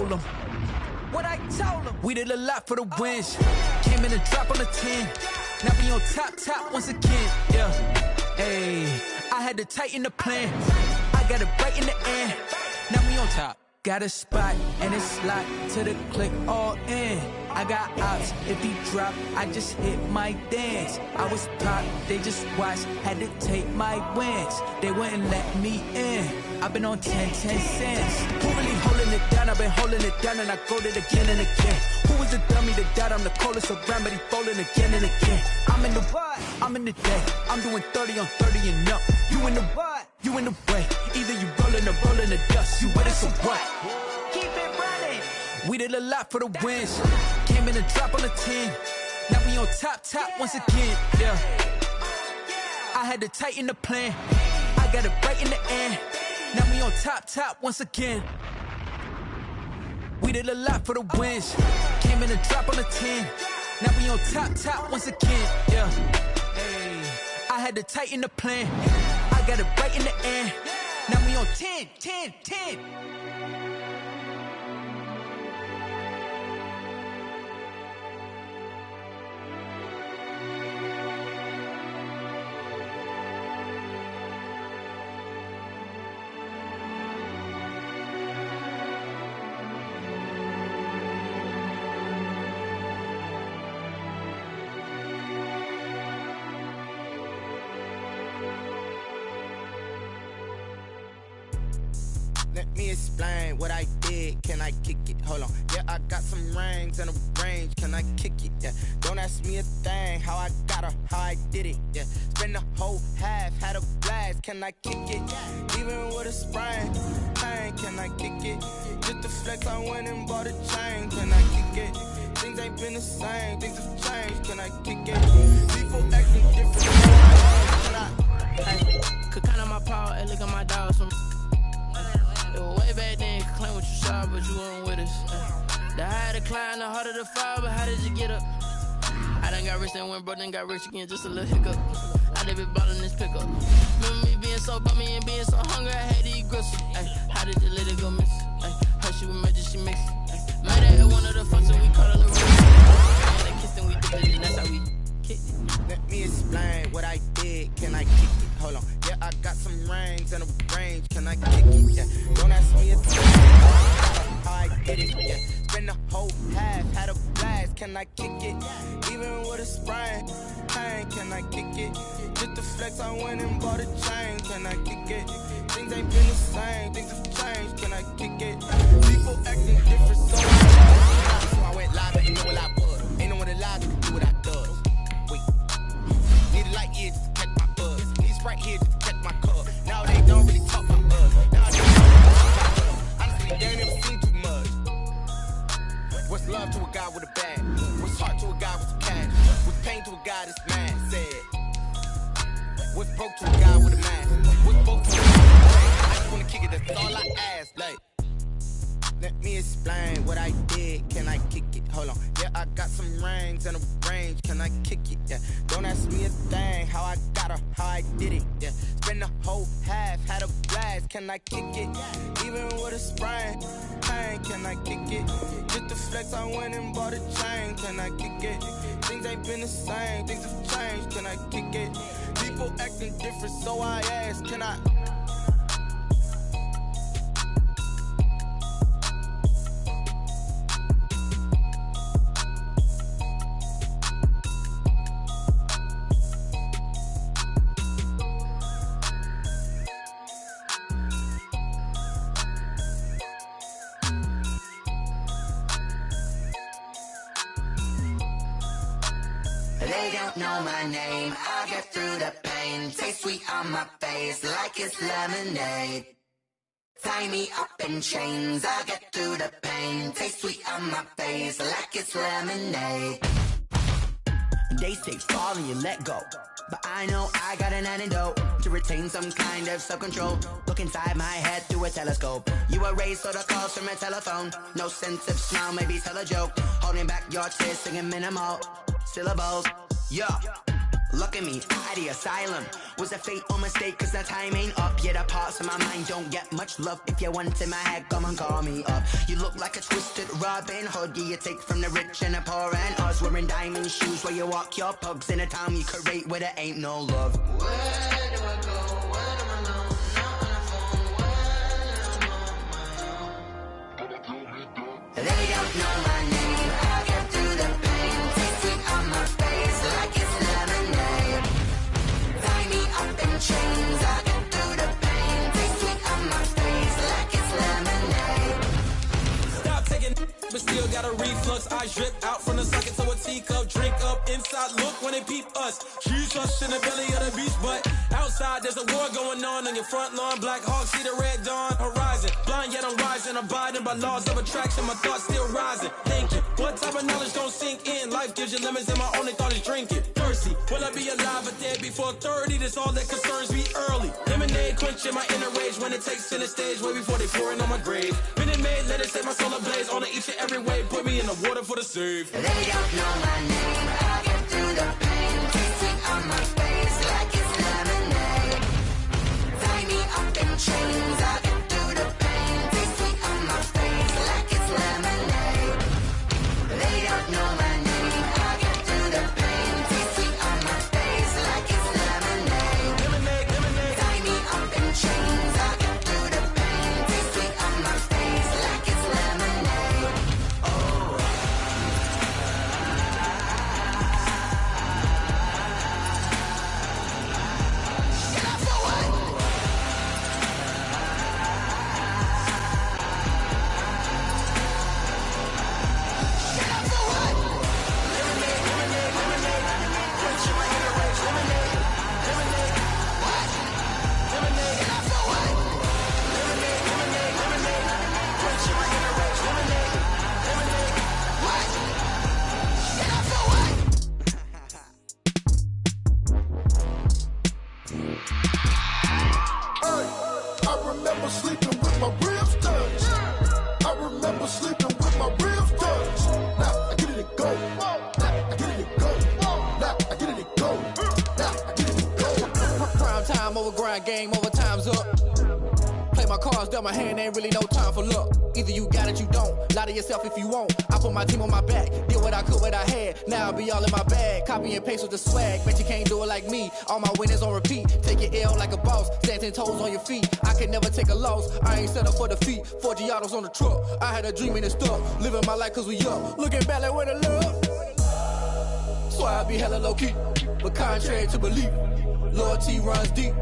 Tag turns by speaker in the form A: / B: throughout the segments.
A: told them. What I told them. We did a lot for the wins. Came in and drop on the 10. Now we on top once again. Yeah. Hey, I had to tighten the plan. I got it right in the end. Now we on top. Got a spot and it's locked to the click all in. I got ops, if he drop, I just hit my dance. I was top, they just watched, had to take my wins. They wouldn't let me in. I've been on 10 cents. Who really holding it down? I've been holding it down and I go it again and again. Who was the dummy that died? I'm the coldest around, but he falling again and again. I'm in the what? I'm in the day. I'm doing 30 on 30 and up. You in the what? You in the way. Either you rolling or rolling the dust. You with us or what? Keep it running. We did a lot for the wins. Came in and drop on the 10. Now we on top once again. Yeah. I had to tighten the plan. I got it right in the end. Now we on top once again. We did a lot for the wins. Came in and drop on the 10. Now we on top once again. Yeah. Hey. I had to tighten the plan. I got it right in the end. Now we on 10.
B: Let me explain what I did. Can I kick it? Hold on. Yeah, I got some rings and a range. Can I kick it? Yeah. Don't ask me a thing. How I got her, how I did it. Yeah. Spend the whole half, had a blast. Can I kick it? Even with a sprain. Pain, can I kick it? Just to flex, I went and bought a chain. Can I kick it? Things ain't been the same. Things have changed. Can I kick it? People acting different. Can I?
C: Hey, could count on my power and look at my dogs from. It was way back then, you could claim what you saw, but you weren't with us. The higher the climb, the harder the fall, but how did you get up? I done got rich, then went broke, then got rich again, just a little hiccup. I did be ballin' this pickup. Remember me being so bummy and being so hungry, I had to eat gristle. Ay, how did you let it go miss? Ay, her she was magic, she mixed. Made her at one of the functions, we called her Lil' Rich. And I kissed and we dipped it, and that's how we kicked it.
B: Let me explain what I did. Can I kick it? Hold on. Yeah, I got some rings and a range. Can I kick it? Yeah. Don't ask me a thing. How I did it? Yeah. Spend the whole half, had a blast. Can I kick it? Even with a sprain. Pain, can I kick it? Just to flex, I went and bought a chain. Can I kick it? Things ain't been the same. Things have changed. Can I kick it? People acting different, so I went live, but ain't know what I was. Ain't no one alive to do what I does. Wait. Need a light year just to catch my buzz. Need Sprite here just to catch my cup. Now they don't really talk my buzz. Now they don't really talk my buzz. Honestly, they ain't never seen too much. What's love to a guy with a bag? What's heart to a guy with some cash? What's pain to a guy that's mad? Said. What's broke to a guy with a mask? What's broke to a guy with a mask? I just wanna kick it, that's all I ask. Like, let me explain what I did. Can I kick it? Hold on. Yeah, I got some rings and a range. Can I kick it? Yeah. Don't ask me a thing. How I got her, how I did it. Yeah. Spend the whole half, had a blast. Can I kick it? Even with a sprain. Pain, can I kick it? Just to flex, I went and bought a chain. Can I kick it? Things ain't been the same. Things have changed. Can I kick it? People acting different, so I ask. Can I?
D: They don't know my name, I'll get through the pain. Taste sweet on my face like it's lemonade. Tie me up in chains, I'll get through the pain. Taste sweet on my face like it's lemonade. They say fall and you let go, but I know I got an antidote to retain some kind of self-control. Look inside my head through a telescope. You erase all the calls from a telephone. No sense of smile, maybe tell a joke. Holding back your tears, singing minimal syllables. Yeah, Look at me, out of the asylum. Was a fate or mistake, cause the time ain't up. Yet the parts of my mind don't get much love. If you want in my head, come and call me up. You look like a twisted Robin Hood. Yeah, you take from the rich and the poor and us. Wearing diamond shoes where you walk your pugs. In a town you create where there ain't no love. Where do I go? When am I alone? Not on the phone. When I'm on my own. They don't know my name. I get through the pain. Taste sweet on my face like it's lemonade. Tie me up in chains. I get through the pain. Taste sweet on my face like it's lemonade.
A: Stop taking, but still got a reflux. I drip out from the socket to a teacup. Drink up inside, look when they peep us. She's us in the belly of the beach, but outside there's a war going on your front lawn. Black Hawk, see the red dawn horizon. Blind yet I'm rising, abiding by laws of attraction. My thoughts still rising, thinking what type of knowledge don't sink in. Life gives you lemons and my only thought is drinking. Thirsty, will I be alive or dead before 30? That's all that concerns me early. Lemonade quenching my inner rage when it takes center stage way before they pour it on my grave. Minute Maid, let it set my soul ablaze on each and every way. Put me in the water for the save.
D: They don't know my name. I get through the pain. Taste sweet on my face like it's lemonade. Tie me up in chains. I get through the pain. Taste sweet on my face like it's lemonade. They don't know my name. I get through the pain. Taste sweet on my face like it's lemonade.
A: Lemonade, lemonade.
D: Tie me up in chains. I get through the pain. Taste sweet on my face like it's lemonade.
E: I remember sleeping with my ribs touched. I remember sleeping with my ribs touched. Now I get it and go. Now I get it and go. Now I get it and go. Now I get it and go.
F: Prime time over grind game, over time's up. Play my cards, dealt my hand, ain't really no time for luck. Either you got it, you don't. Lie to yourself if you won't. I put my team on my back, did what I could, what I had. Now I'll be all in my bag. Copy and paste with the swag. Bet you can't do it like me. All my winners on repeat. Take your L like a boss. Stand 10 toes on your feet. I can never take a loss. I ain't set up for defeat. 4 Giottos on the truck. I had a dream and it stuck. Living my life cause we up. Looking back like where the love. So I be hella low key. But contrary to belief, loyalty runs deep.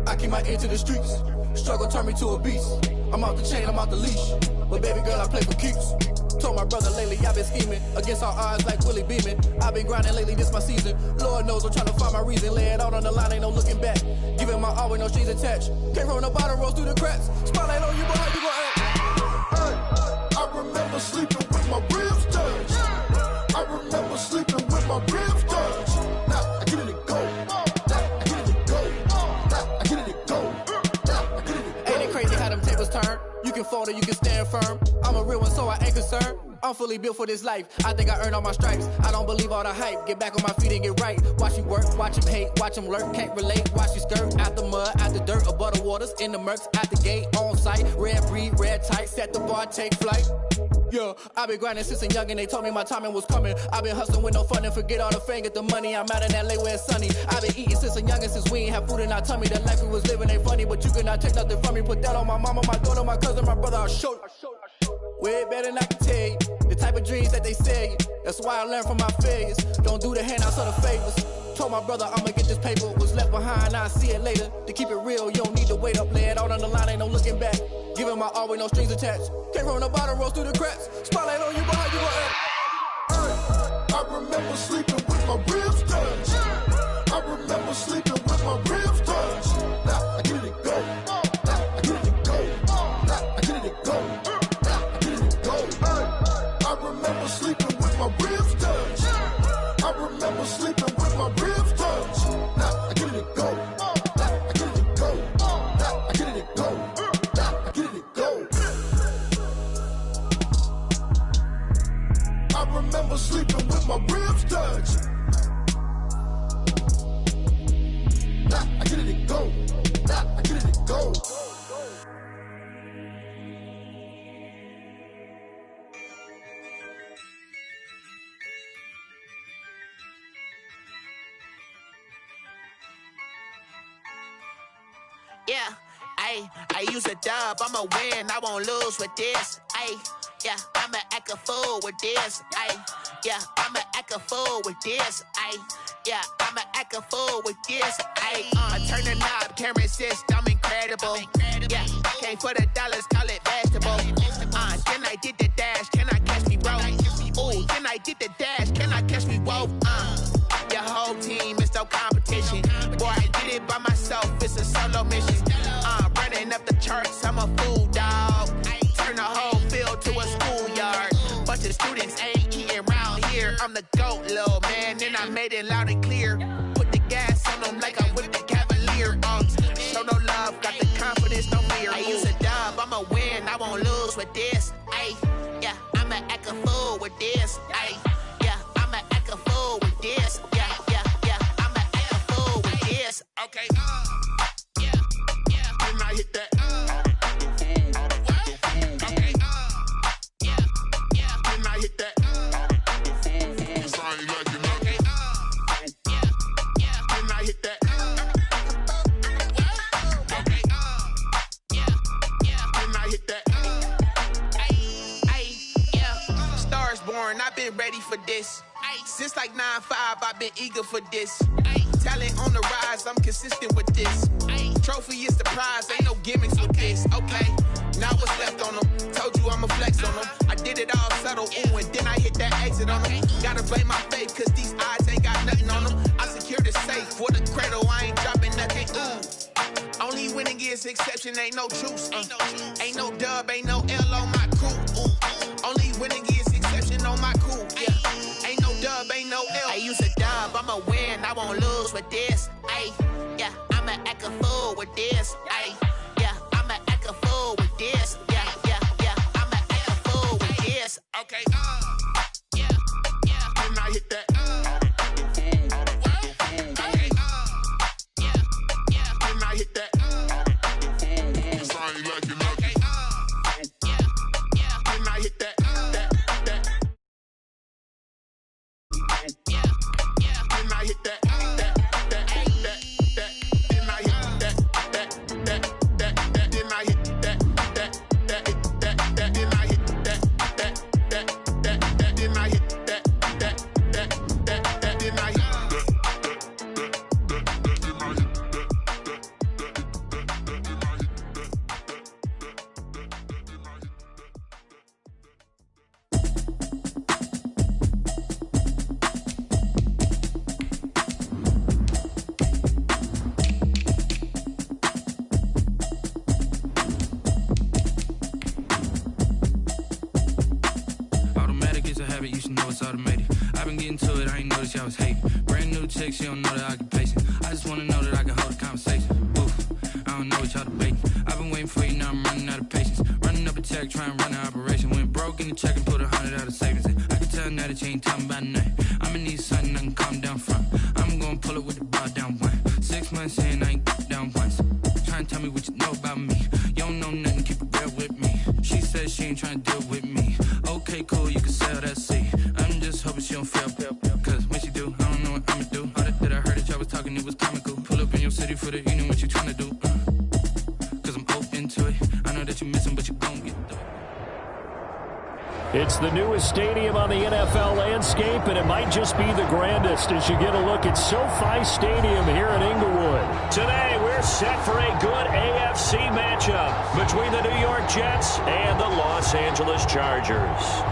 F: I keep my ear to the streets. Struggle turned me to a beast. I'm off the chain, I'm off the leash. But baby girl, I play for keeps. Told my brother lately I've been scheming against all odds like Willie Beeman. I've been grinding lately, this my season. Lord knows I'm trying to find my reason. Lay it out on the line, ain't no looking back. Giving my all with no strings attached. Came from the bottom, rose through the cracks. Spotlight on you, boy, how you gon' act?
E: Hey, I remember sleeping with my ribs touched. I remember sleeping with my ribs touched. Now I get it and go. Now I get it and go. Now I get it and go. Now I get it and go.
F: Ain't it crazy how them tables turn? You can fold or you can stand firm. I'm a real one, so I ain't concerned. I'm fully built for this life. I think I earned all my stripes. I don't believe all the hype. Get back on my feet and get right. Watch you work, watch him hate, watch him lurk. Can't relate, watch you skirt. Out the mud, out the dirt, above the waters, in the murks, out the gate, on site. Red breed, red tight, set the bar, take flight. Yeah, I been grinding since a youngin', they told me my timing was coming. I been hustling with no fun and forget all the fame, get the money. I'm out in LA where it's sunny. I been eating since a youngin', since we ain't have food in our tummy. The life we was living ain't funny, but you cannot take nothing from me. Put that on my mama, my daughter, my cousin, my brother, I'll show you. Way better than I can tell you. The type of dreams that they sell you. That's why I learned from my failures. Don't do the handouts or the favors. Told my brother I'ma get this paper. Was left behind, I'll see it later. To keep it real, you don't need to wait up. Lay it out on the line, ain't no looking back. Giving my all with no strings attached. Came from the bottom, rose through the cracks. Spotlight on you, boy, how you gon' act?
E: Hey, I remember sleeping with my ribs touched. I remember sleeping with my ribs touched. Now I get it and go. Now I get it and go. Now I get it and go. Now I get it and go. Hey, I remember sleeping with my ribs touched. I remember sleeping with my ribs touched. Now I get it and go. Now I get it and go. Now I get it and go. Now I get it and go. I remember sleeping with my ribs touched.
B: I use a dub, I'ma win, I won't lose with this. Yeah, I'ma act a fool with this. Yeah, I'ma act a fool with this. Yeah, I'ma act a fool with this. I turn the knob, can't resist, I'm incredible. Yeah, came for the dollars, call it vegetable. Then I did the dash, can I catch me, bro? Ooh, then I did the dash, can I catch me, whoa? Your whole team is no competition. Boy, I did it by myself, it's a solo mission. Running up the charts, I'm a fool, dog. Turn the whole field to a schoolyard. Bunch of students ain't eating round here. I'm the GOAT, little man, and I made it loud and clear. Put the gas on them like I'm with the Cavalier. Show no love, got the confidence, no fear. I use a dub, I'ma win, I won't lose with this. Yeah, I'ma act a fool with this. Yeah, I'ma act a fool with this. Yeah, I'ma act a fool with this. Okay, yeah, then I hit that. Okay, yeah, then I hit that. I ain't like it, okay, yeah, then I hit that. Okay, yeah, then I hit that. Yeah, Stars born, I've been ready for this. Since like 9-5, I've been eager for this. Talent on the rise, I'm consistent with this. Trophy is the prize, ain't no gimmicks with this. Okay, now what's left on them? Told you I'ma flex on them. I did it all subtle, ooh, and then I hit that exit on them. Gotta blame my faith, cause these odds ain't got nothing on them. I secured the safe for the cradle, I ain't dropping nothing, ooh. Only winning is exception, ain't no truce. Ain't no dub, ain't no L on my crew. Ooh. Only winning is exception on my crew. Yeah. Ain't no dub, ain't no L. I use a dub, I'ma win, I won't lose with this. Yeah, I'ma act a fool with this. Yeah, I'ma act a fool with this. Yeah, I'ma act a fool with this. Okay, yeah, then I hit that. Okay, yeah, then I hit that. I ain't like it, okay, yeah, then I hit that. Yeah, then I hit that.
C: You should know it's automated. I've been getting to it, I ain't noticed y'all was hating. Brand new chick, she don't know the occupation. I just wanna know that I can hold a conversation. Oof, I don't know what y'all debating. I've been waiting for you, now I'm running out of patience. Running up a check, trying to run an operation. Went broke in the check and put 100 out of savings in. I can tell now that you ain't talking about nothing. I'ma need something I can calm down from. I'm gonna pull it with the bar down one. 6 months in, I ain't down once. Trying to tell me what you know about me. You don't know nothing, keep it real with me. She says she ain't trying to deal with me. Okay, cool, you can sell that seat. I'm just hoping she don't fail. Cause when she do, I don't know what I'ma do. All that I heard that y'all was talking, it was comical. Pull up in your city for the evening, what you trying to do? Cause I'm open to it. I know that you miss him, but you gon' get through it.
G: It's the newest stadium on the NFL landscape, and it might just be the grandest as you get a look at SoFi Stadium here in Inglewood. Today, we're set for a good AFC matchup between the New York Jets and the Los Angeles Chargers.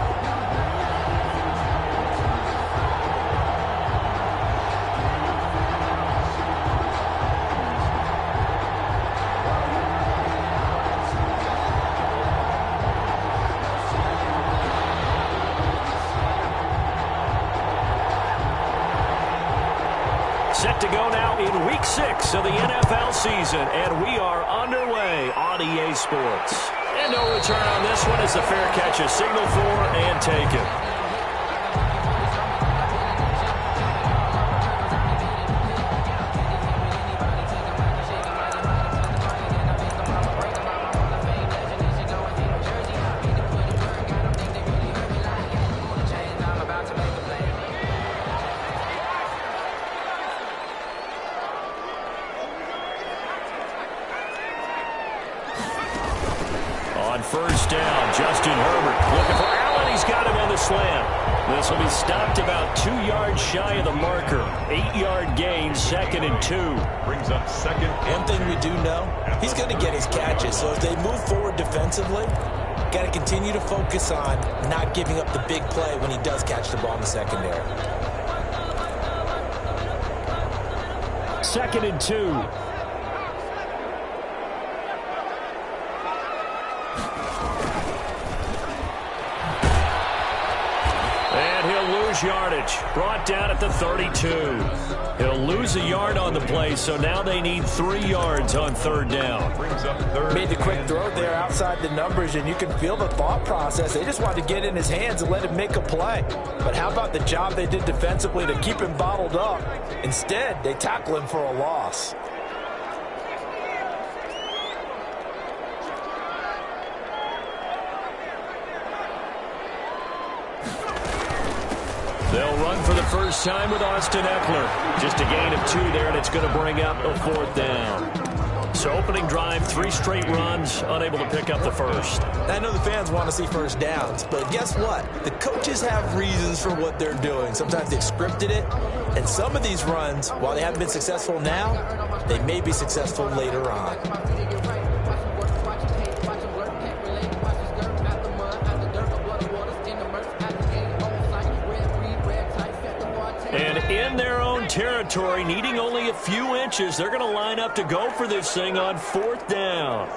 G: Set to go now in Week 6 of the NFL season, and we are underway on EA Sports. And no return on this one as the fair catch is signaled for and taken. This will be stopped about 2 yards shy of the marker. 8-yard gain, 2nd and 2.
H: Brings up 2nd.
I: One thing we do know, he's going to get his catches. So as they move forward defensively, got to continue to focus on not giving up the big play when he does catch the ball in the secondary.
G: 2nd and 2. Yardage brought down at the 32. He'll lose a yard on the play, so now they need 3 yards on 3rd down.
H: Brings up 3rd.
I: Made the quick throw there outside the numbers, and you can feel the thought process. They just wanted to get in his hands and let him make a play. But how about the job they did defensively to keep him bottled up? Instead, they tackle him for a loss.
G: They'll run for the first time with Austin Eckler. Just a gain of 2 there, and it's going to bring up a 4th down. So opening drive, 3 straight runs, unable to pick up the first.
I: I know the fans want to see first downs, but guess what? The coaches have reasons for what they're doing. Sometimes they've scripted it, and some of these runs, while they haven't been successful now, they may be successful later on.
G: In their own territory, needing only a few inches, they're going to line up to go for this thing on 4th down.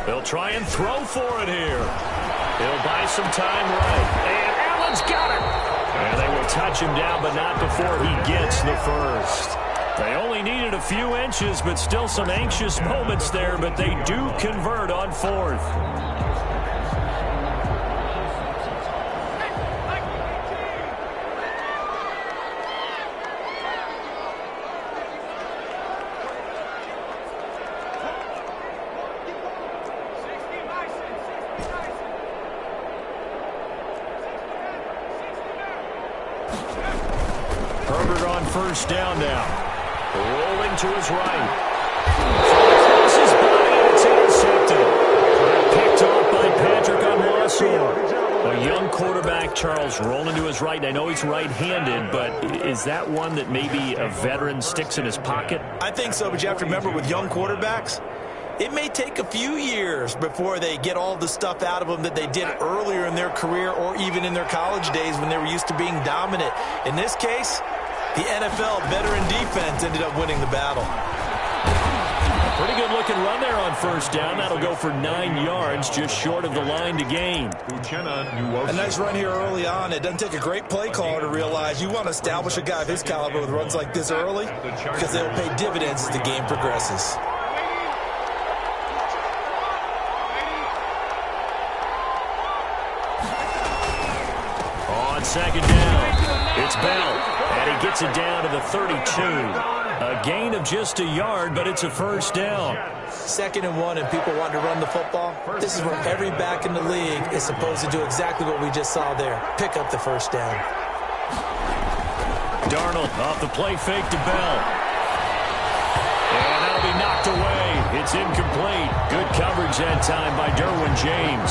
G: They'll try and throw for it here. He'll buy some time right. And Allen's got it. And they will touch him down, but not before he gets the first. They only needed a few inches, but still some anxious moments there, but they do convert on 4th. First down now. Rolling to his right. Across his body, and it's intercepted. Picked off by Patrick Onwuasor. A young quarterback, Charles, rolling to his right. And I know he's right-handed, but is that one that maybe a veteran sticks in his pocket?
I: I think so, but you have to remember with young quarterbacks, it may take a few years before they get all the stuff out of them that they did earlier in their career or even in their college days when they were used to being dominant. In this case, the NFL veteran defense ended up winning the battle.
G: Pretty good looking run there on first down. That'll go for 9 yards, just short of the line to gain.
I: A nice run here early on. It doesn't take a great play caller to realize you want to establish a guy of his caliber with runs like this early because they'll pay dividends as the game progresses.
G: On 2nd down, it's Bell. And he gets it down to the 32. A gain of just a yard, but it's a first down.
I: 2nd and 1, and people want to run the football. This is where every back in the league is supposed to do exactly what we just saw there. Pick up the first down.
G: Darnold off the play fake to Bell. And that'll be knocked away. It's incomplete. Good coverage that time by Derwin James.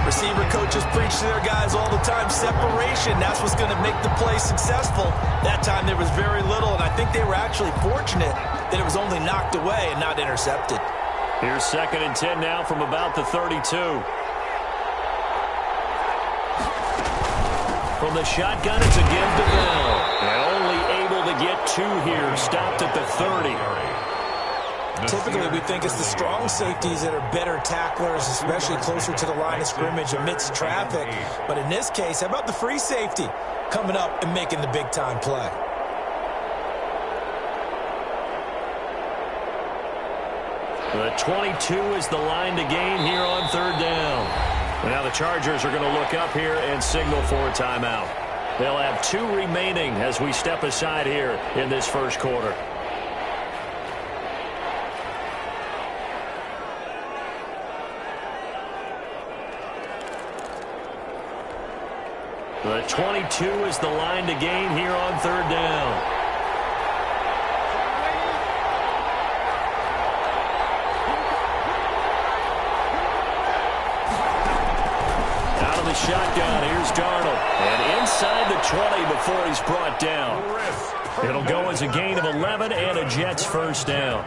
I: Receiver coaches preach to their guys all the time. Separation, that's what's going to make the play successful. That time there was very little, and I think they were actually fortunate that it was only knocked away and not intercepted.
G: Here's 2nd and 10 now from about the 32. From the shotgun, it's a give to Bell. And only able to get 2 here. Stopped at the 30.
I: Typically, we think it's the strong safeties that are better tacklers, especially closer to the line of scrimmage amidst traffic. But in this case, how about the free safety coming up and making the big-time play?
G: The 22 is the line to gain here on 3rd down. Now the Chargers are going to look up here and signal for a timeout. They'll have 2 remaining as we step aside here in this first quarter. The 22 is the line to gain here on 3rd down. of the shotgun. Here's Darnold. And inside the 20 before he's brought down. It'll go as a gain of 11 and a Jets first down.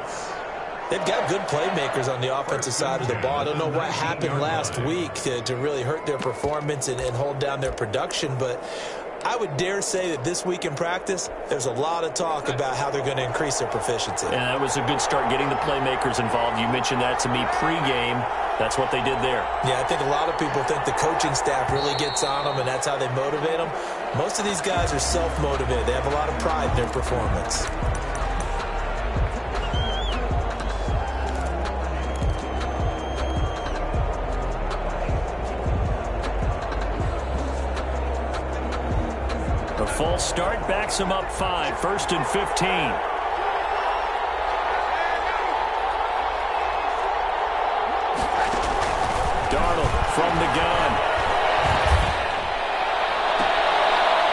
I: They've got good playmakers on the offensive side of the ball. I don't know what happened last week to really hurt their performance and hold down their production, but I would dare say that this week in practice, there's a lot of talk about how they're going to increase their proficiency.
G: And that was a good start, getting the playmakers involved. You mentioned that to me pregame. That's what they did there.
I: Yeah, I think a lot of people think the coaching staff really gets on them, and that's how they motivate them. Most of these guys are self-motivated. They have a lot of pride in their performance.
G: The false start backs him up 5, 1st and 15. Darnold from the gun.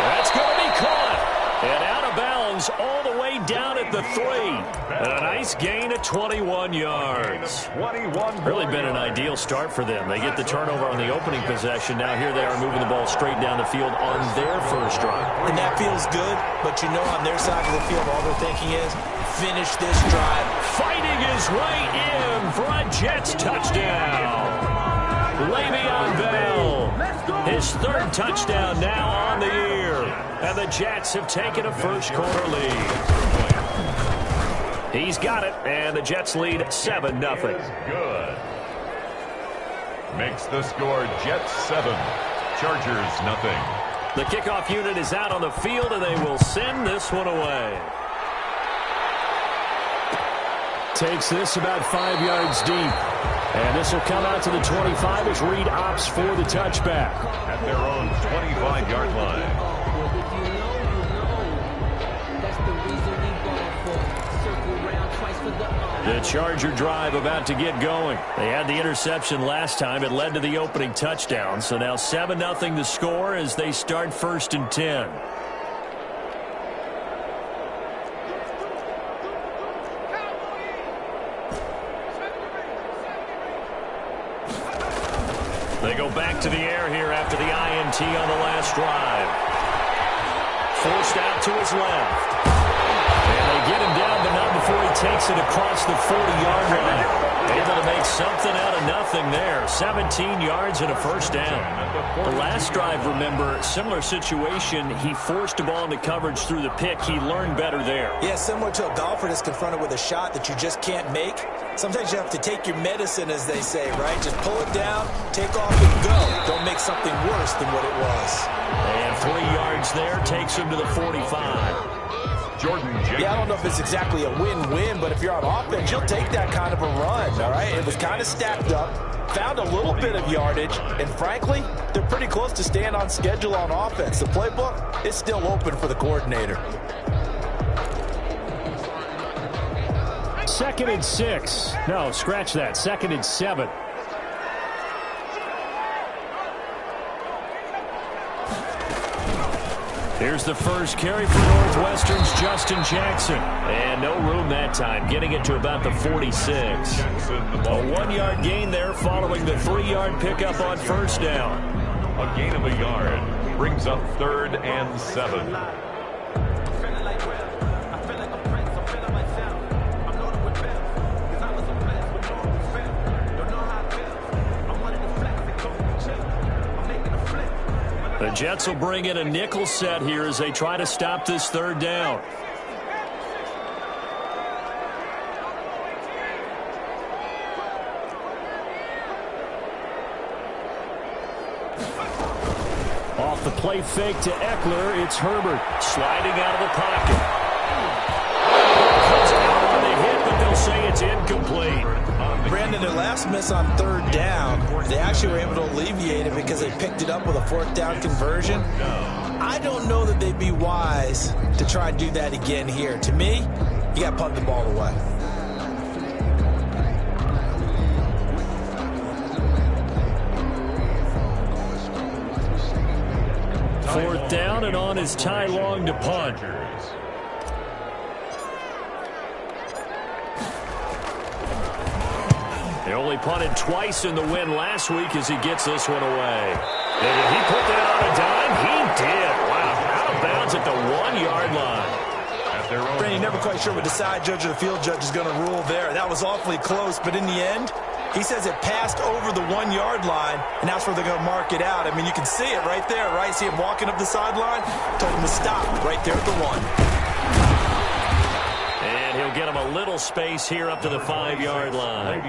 G: That's going to be caught. And out of bounds all the way down at the 3. And a nice gain of 21 yards. Really been an ideal start for them. They get the turnover on the opening possession. Now here they are moving the ball straight down the field on their first drive.
I: And that feels good, but you know on their side of the field all they're thinking is finish this drive.
G: Fighting his way in for a Jets touchdown. Le'Veon Bell, his 3rd touchdown now on the year. And the Jets have taken a first-quarter lead. He's got it, and the Jets lead 7-0.
H: Good. Makes the score Jets 7, Chargers nothing.
G: The kickoff unit is out on the field, and they will send this one away. Takes this about 5 yards deep. And this will come out to the 25 as Reed opts for the touchback.
H: At their own 25-yard line.
G: The Charger drive about to get going. They had the interception last time. It led to the opening touchdown. So now 7-0 the score as they start 1st and 10. They go back to the air here after the INT on the last drive. Forced out to his left. And they get him down, but not before he takes it across the 40-yard line. Able to make something out of nothing there. 17 yards and a first down. The last drive, remember, similar situation. He forced a ball into coverage through the pick. He learned better there.
I: Yeah, similar to a golfer that's confronted with a shot that you just can't make. Sometimes you have to take your medicine, as they say, right? Just pull it down, take off, and go. Don't make something worse than what it was.
G: And 3 yards there takes him to the 45.
I: Yeah, I don't know if it's exactly a win-win, but if you're on offense, you'll take that kind of a run, all right? It was kind of stacked up, found a little bit of yardage, and frankly, they're pretty close to staying on schedule on offense. The playbook is still open for the coordinator.
G: 2nd and 6. No, scratch that. 2nd and 7. Here's the first carry for Northwestern's Justin Jackson. And no room that time, getting it to about the 46. A 1-yard gain there following the 3-yard pickup on first down.
H: A gain of a yard brings up 3rd and 7.
G: The Jets will bring in a nickel set here as they try to stop this 3rd down. Off the play fake to Eckler, it's Herbert sliding out of the pocket. Comes out on the hit, but they'll say it's incomplete.
I: Brandon, their last miss on 3rd down, they actually were able to alleviate it because they picked it up with a 4th down conversion. I don't know that they'd be wise to try and do that again here. To me, you got to punt the ball away.
G: Fourth down, and on is Ty Long to punt. They'll Only punted twice in the win last week as he gets this one away. And did he put that on a dime? He did. Wow, out of bounds at the 1-yard line.
I: You're never quite sure what the side judge or the field judge is going to rule there. That was awfully close, but in the end, he says it passed over the 1-yard line, and that's where they're going to mark it out. I mean, you can see it right there, right? See him walking up the sideline? Told him to stop right there at the 1.
G: And he'll get him a little space here up to the 5-yard line.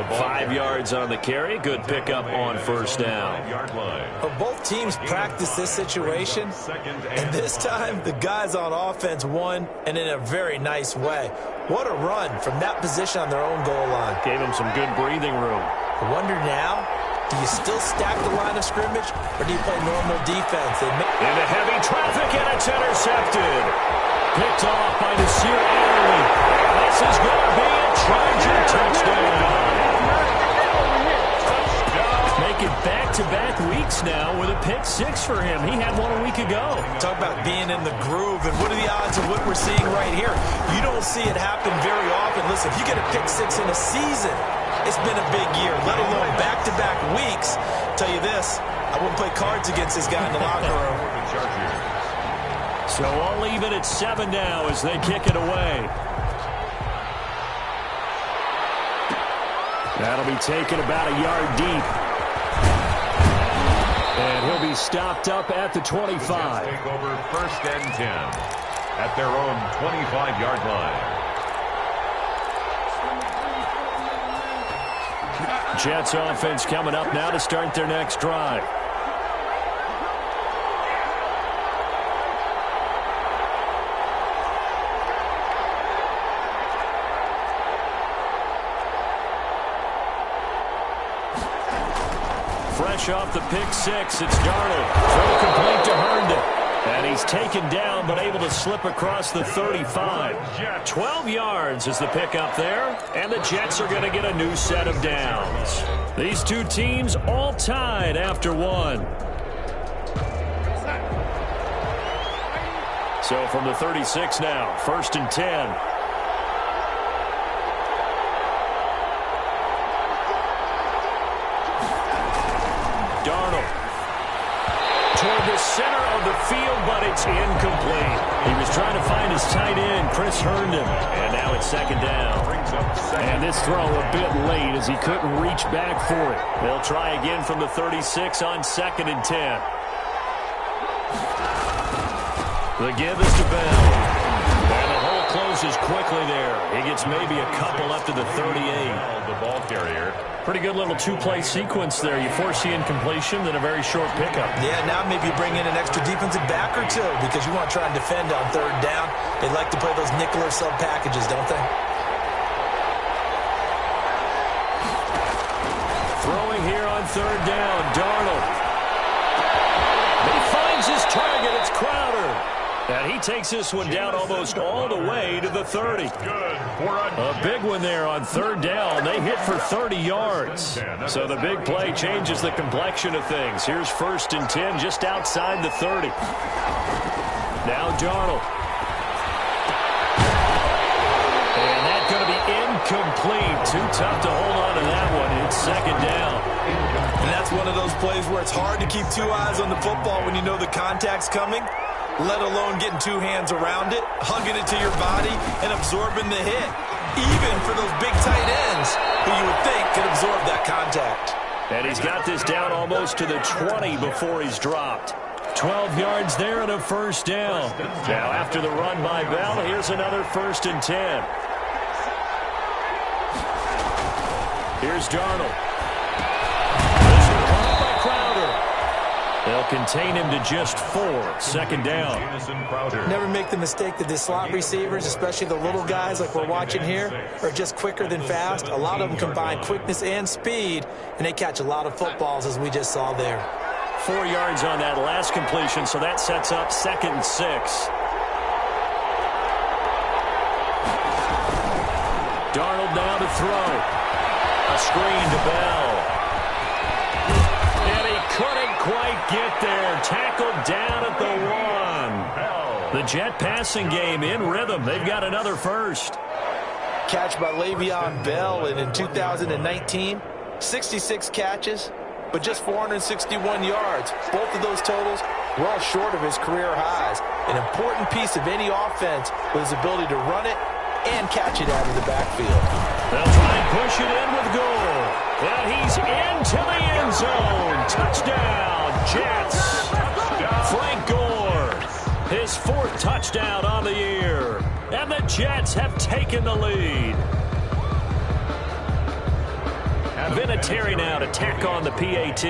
G: 5 yards on the carry. Good pickup on first down.
I: Well, both teams practice this situation, and this time the guys on offense won, and in a very nice way. What a run from that position on their own goal line.
G: Gave him some good breathing room.
I: I wonder now, do you still stack the line of scrimmage, or do you play normal defense?
G: Into heavy traffic, and it's intercepted. Picked off by Nasir Adderley. This is going to be a Charger touchdown. Making back-to-back weeks now with a pick 6 for him. He had one a week ago.
I: Talk about being in the groove, and what are the odds of what we're seeing right here? You don't see it happen very often. Listen, if you get a pick 6 in a season, it's been a big year, let alone back-to-back weeks. Tell you this, I wouldn't play cards against this guy in the locker room.
G: So I'll leave it at 7 now as they kick it away. That'll be taken about a yard deep. And he'll be stopped up at the 25.
H: Take over 1st and 10 at their own 25-yard line.
G: Jets offense coming up now to start their next drive. Fresh off the pick 6, it's Darnold. Throw complete to Herndon. And he's taken down, but able to slip across the 35. 12 yards is the pickup there, and the Jets are going to get a new set of downs. These two teams all tied after 1. So from the 36 now, 1st and 10. Toward the center of the field, but it's incomplete. He was trying to find his tight end, Chris Herndon, and now it's 2nd down. And this throw a bit late as he couldn't reach back for it. They'll try again from the 36 on 2nd and 10. The give is to Bell. And the hole closes quickly there. He gets maybe a couple up to the 38.
H: The ball carrier.
G: Pretty good little 2-play sequence there. You force the incompletion, then a very short pickup.
I: Yeah, now maybe you bring in an extra defensive back or two because you want to try and defend on 3rd down. They like to play those nickel or sub packages, don't they?
G: Throwing here on 3rd down, Darnold. He finds his target. It's Crowder. And he takes this one down almost all the way to the 30. A big one there on 3rd down. They hit for 30 yards. So the big play changes the complexion of things. Here's 1st and 10 just outside the 30. Now Darnold. And that's going to be incomplete. Too tough to hold on to that one. It's 2nd down.
I: And that's one of those plays where it's hard to keep 2 eyes on the football when you know the contact's coming, let alone getting 2 hands around it, hugging it to your body, and absorbing the hit. Even for those big tight ends who you would think could absorb that contact.
G: And he's got this down almost to the 20 before he's dropped. 12 yards there and a 1st down. Now after the run by Bell, here's another 1st and 10. Here's Darnold. They'll contain him to just 4. 2nd down.
I: Never make the mistake that the slot receivers, especially the little guys like we're watching here, are just quicker than fast. A lot of them combine quickness and speed, and they catch a lot of footballs, as we just saw there.
G: 4 yards on that last completion, so that sets up 2nd and 6. Darnold now to throw. A screen to Bell. Couldn't quite get there. Tackled down at the 1. The Jet passing game in rhythm. They've got another 1st.
I: catch by Le'Veon Bell, and in 2019, 66 catches, but just 461 yards. Both of those totals well short of his career highs. An important piece of any offense was his ability to run it and catch it out of the backfield.
G: They'll try and push it in with Gore. And he's into the end zone. Touchdown, Jets. Frank Gore, his 4th touchdown on the year. And the Jets have taken the lead. Vinatieri now to tack on the PAT.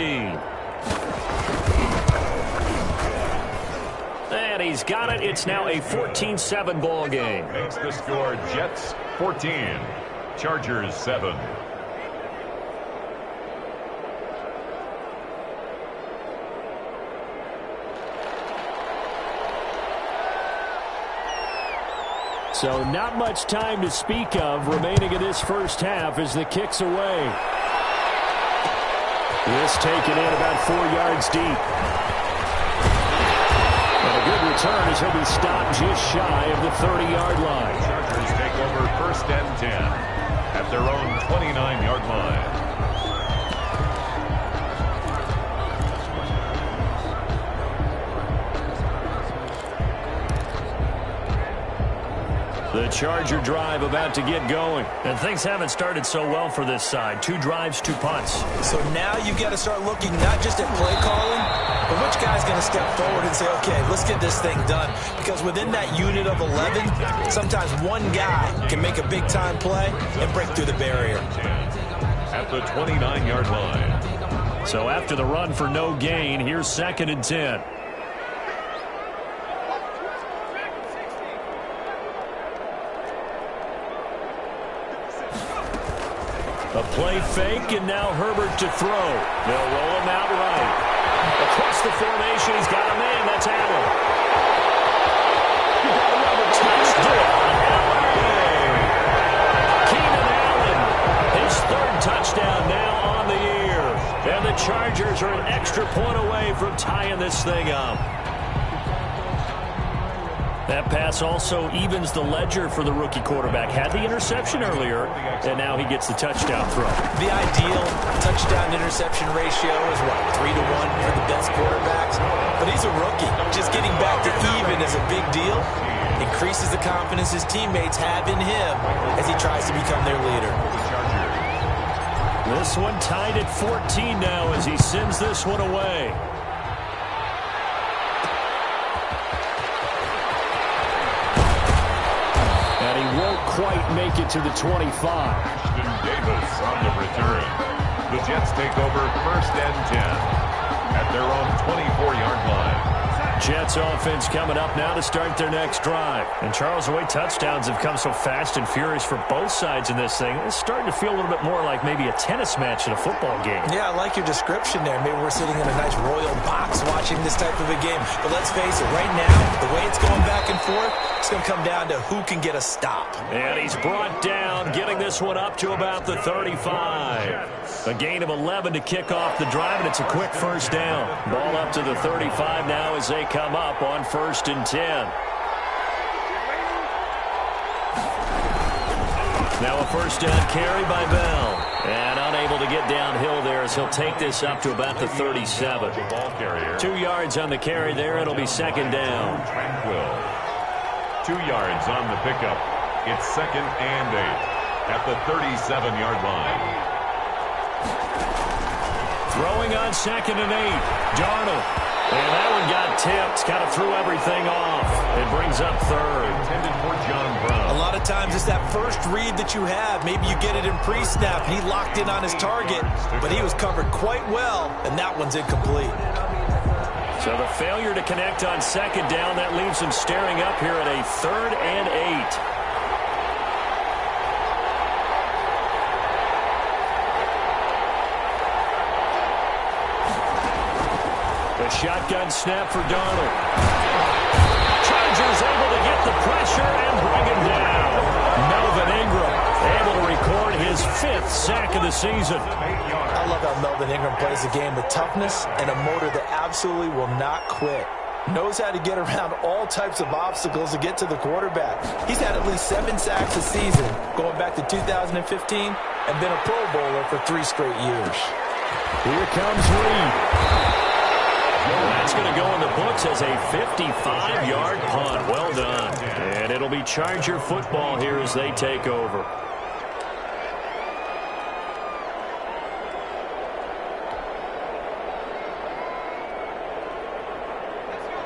G: And he's got it. It's now a 14-7 ball game.
H: Makes the score Jets 14, Chargers 7.
G: So not much time to speak of remaining in this first half as the kick's away. This taken in about 4 yards deep. And a good return as he'll be stopped just shy of the 30-yard line.
H: Chargers take over 1st and 10 at their own 29-yard line.
G: The Charger drive about to get going. And things haven't started so well for this side. 2 drives, 2 punts.
I: So now you've got to start looking not just at play calling, but which guy's going to step forward and say, okay, let's get this thing done. Because within that unit of 11, sometimes one guy can make a big-time play and break through the barrier.
H: At the 29-yard line.
G: So after the run for no gain, here's 2nd and 10. A play fake, and now Herbert to throw. They'll roll him out right. Across the formation, he's got a man. That's Allen. Touchdown, LA! Keenan Allen, his 3rd touchdown now on the year. And the Chargers are an extra point away from tying this thing up. That pass also evens the ledger for the rookie quarterback. Had the interception earlier, and now he gets the touchdown throw.
I: The ideal touchdown-interception ratio is, what, 3-1 for the best quarterbacks? But he's a rookie. Just getting back to even is a big deal. Increases the confidence his teammates have in him as he tries to become their leader.
G: This one tied at 14 now as he sends this one away. And he won't quite make it to the 25.
H: Ashton Davis on the return. The Jets take over 1st and 10 at their own 24-yard line.
G: Jets offense coming up now to start their next drive. And Charles, the way touchdowns have come so fast and furious for both sides in this thing, it's starting to feel a little bit more like maybe a tennis match in a football game.
I: Yeah, I like your description there. Maybe we're sitting in a nice royal box watching this type of a game. But let's face it, right now, the way it's going back and forth, it's going to come down to who can get a stop.
G: And he's brought down, getting this one up to about the 35. A gain of 11 to kick off the drive, and it's a quick 1st down. Ball up to the 35 now as they come up on 1st and 10. Now a 1st down carry by Bell. And unable to get downhill there as he'll take this up to about the 37. 2 yards on the carry there. It'll be 2nd down.
H: Tranquil. 2 yards on the pickup. It's 2nd and 8 at the 37-yard line.
G: Throwing on 2nd and 8. Darnold. And that one got tipped. Kind of threw everything off. It brings up 3rd.
H: Intended for John Brown.
I: A lot of times it's that first read that you have. Maybe you get it in pre-snap. He locked in on his target, but he was covered quite well, and that one's incomplete.
G: So the failure to connect on 2nd down, that leaves him staring up here at a 3rd and 8. The shotgun snap for Darnold. Chargers able to get the pressure and bring him down. Melvin Ingram able to record his 5th sack of the season.
I: I love how Melvin Ingram plays the game with toughness and a motor that absolutely will not quit. knows how to get around all types of obstacles to get to the quarterback. He's had at least 7 sacks a season going back to 2015 and been a Pro Bowler for 3 straight years.
G: Here comes Reed. That's going to go in the books as a 55-yard punt. Well done. And it'll be Charger football here as they take over.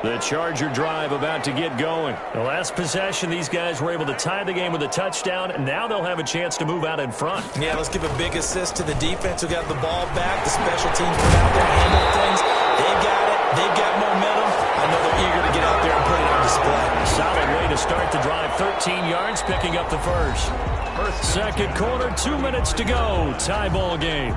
G: The Charger drive about to get going. The last possession, these guys were able to tie the game with a touchdown, and now they'll have a chance to move out in front.
I: Yeah, let's give a big assist to the defense who got the ball back. The special teams went out there and handled things. They got it. They've got momentum. I know they're eager to get out there and put it on display.
G: Solid way to start the drive. 13 yards, picking up the first. Second quarter, 2 minutes to go. Tie ball game.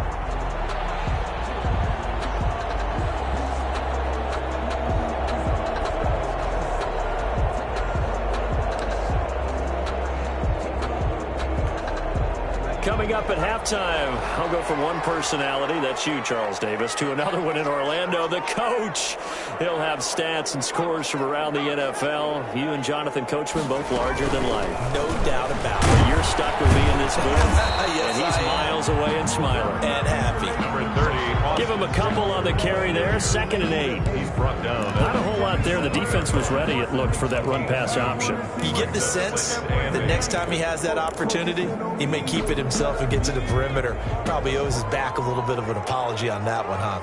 G: Coming up at halftime, I'll go from one personality, that's you, Charles Davis, to another one in Orlando, the coach. He'll have stats and scores from around the NFL. You and Jonathan Coachman, both larger than life.
I: No doubt about it.
G: You're stuck with me in this booth,
I: yes,
G: and he's miles away and smiling.
I: And happy.
H: Number 30.
G: Give him a couple on the carry there, 2nd and 8.
H: He's brought down.
G: Not a whole lot there. The defense was ready, it looked, for that run-pass option.
I: You get the sense that next time he has that opportunity, he may keep it himself and get to the perimeter. Probably owes his back a little bit of an apology on that one, huh?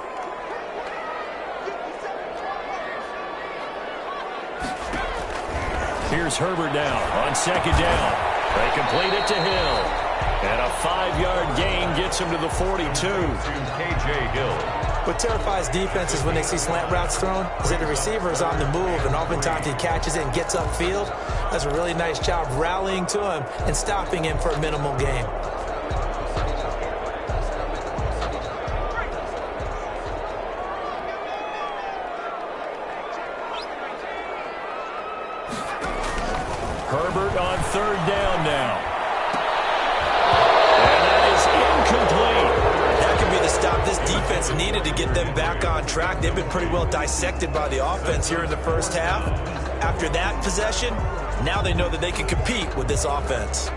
G: Here's Herbert down on 2nd down. They complete it to Hill. And a 5-yard gain gets him to the 42.
H: K.J. Hill.
I: What terrifies defenses when they see slant routes thrown is that the receiver is on the move, and oftentimes he catches it and gets upfield. Does a really nice job rallying to him and stopping him for a minimal gain.
G: Herbert on 3rd down now. And that is incomplete.
I: That could be the stop this defense needed to get them back on track. They've been pretty well dissected by the offense here in the first half. After that possession, now they know that they can compete with this offense.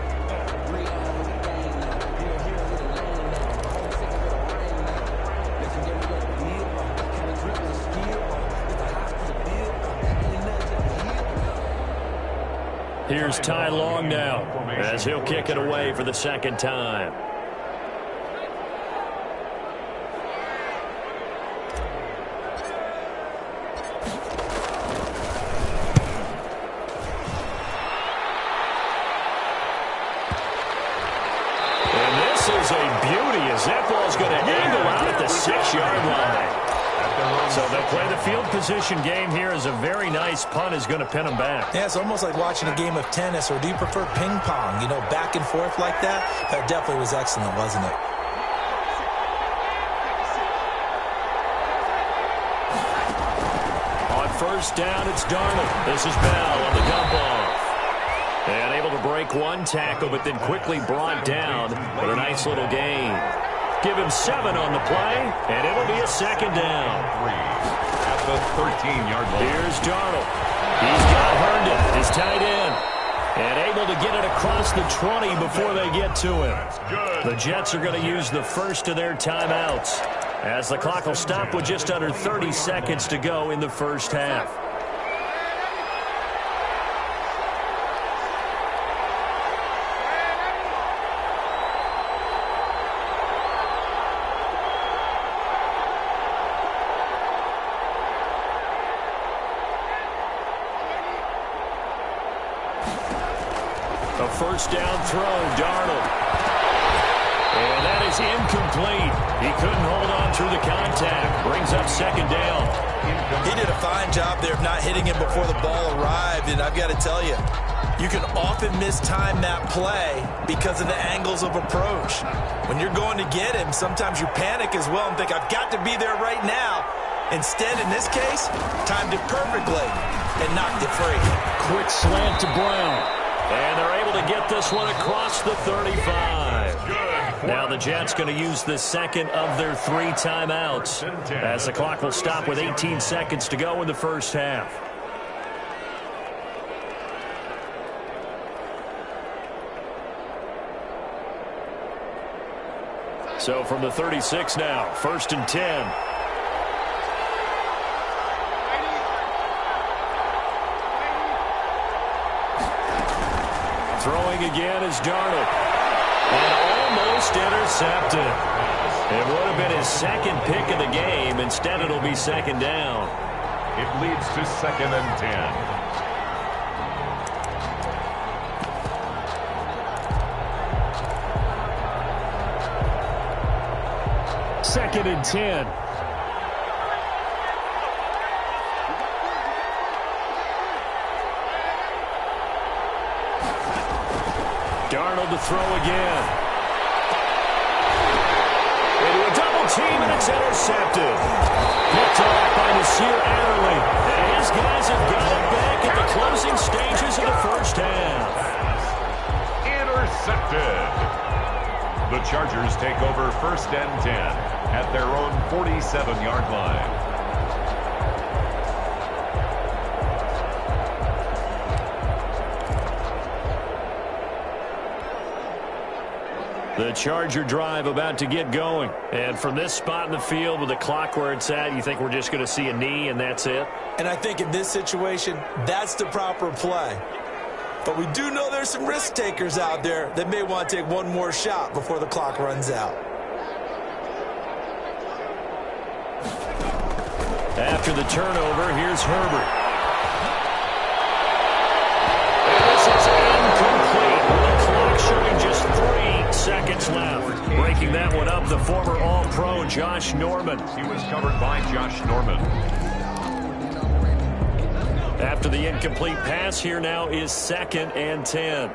G: Here's Ty Long now as he'll kick it away for the 2nd time. And this is a beauty as that ball's going to angle out at the 6-yard line. So they'll play the field position game here as a very nice punt is going to pin them back.
I: Yeah, it's almost like watching a game of tennis, or do you prefer ping pong? You know, back and forth like that? That definitely was excellent, wasn't it?
G: On 1st down, it's Darnold. This is Bell on the dump off. And able to break one tackle, but then quickly brought down with a nice little gain. Give him 7 on the play, and it'll be a 2nd down.
H: At the 13-yard line.
G: Here's Darnold. He's got Herndon, his tight end, and able to get it across the 20 before they get to him. The Jets are going to use the first of their timeouts as the clock will stop with just under 30 seconds to go in the first half. A 1st down throw, Darnold. And that is incomplete. He couldn't hold on through the contact. Brings up 2nd down.
I: He did a fine job there of not hitting him before the ball arrived, and I've got to tell you, you can often mistime that play because of the angles of approach. When you're going to get him, sometimes you panic as well and think, I've got to be there right now. Instead, in this case, timed it perfectly and knocked it free.
G: Quick slant to Brown. And they're able to get this one across the 35. Now the Jets going to use the second of their 3 timeouts as the clock will stop with 18 seconds to go in the first half. So from the 36 now, 1st and 10. Throwing again is Darnold. And almost intercepted. It would have been his second pick of the game. Instead, it'll be second down.
H: It leads to 2nd and 10.
G: Second and 10. Darnold to throw again. Into a double team, and it's intercepted. Picked off by Nasir Adderley. And his guys have got it back at the closing stages of the first half.
H: Intercepted. The Chargers take over 1st and 10 at their own 47-yard line.
G: The Charger drive about to get going. And from this spot in the field with the clock where it's at, you think we're just going to see a knee and that's it?
I: And I think in this situation, that's the proper play. But we do know there's some risk takers out there that may want to take one more shot before the clock runs out.
G: After the turnover, here's Herbert. And this is incomplete with the clock showing just 3 seconds left. Breaking that one up, the former All-Pro Josh Norman.
H: He was covered by Josh Norman.
G: After the incomplete pass, here now is 2nd and 10.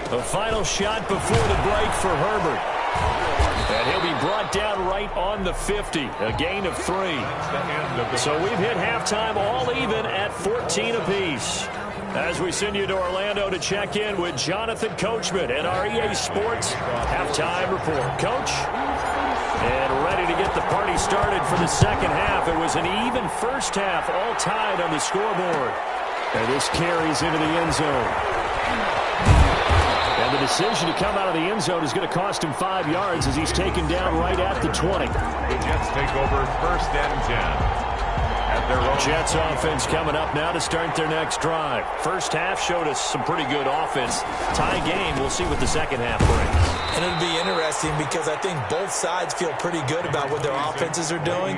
G: The final shot before the break for Herbert. And he'll be brought down right on the 50, a gain of 3. So we've hit halftime all even at 14 apiece. As we send you to Orlando to check in with Jonathan Coachman at our EA Sports Halftime Report. Coach? And ready to get the party started for the second half. It was an even first half, all tied on the scoreboard. And this carries into the end zone. And the decision to come out of the end zone is going to cost him 5 yards as he's taken down right at the 20.
H: The Jets take over 1st and 10.
G: Jets offense coming up now to start their next drive. First half showed us some pretty good offense. Tie game, we'll see what the second half brings.
I: And it'll be interesting because I think both sides feel pretty good about what their offenses are doing.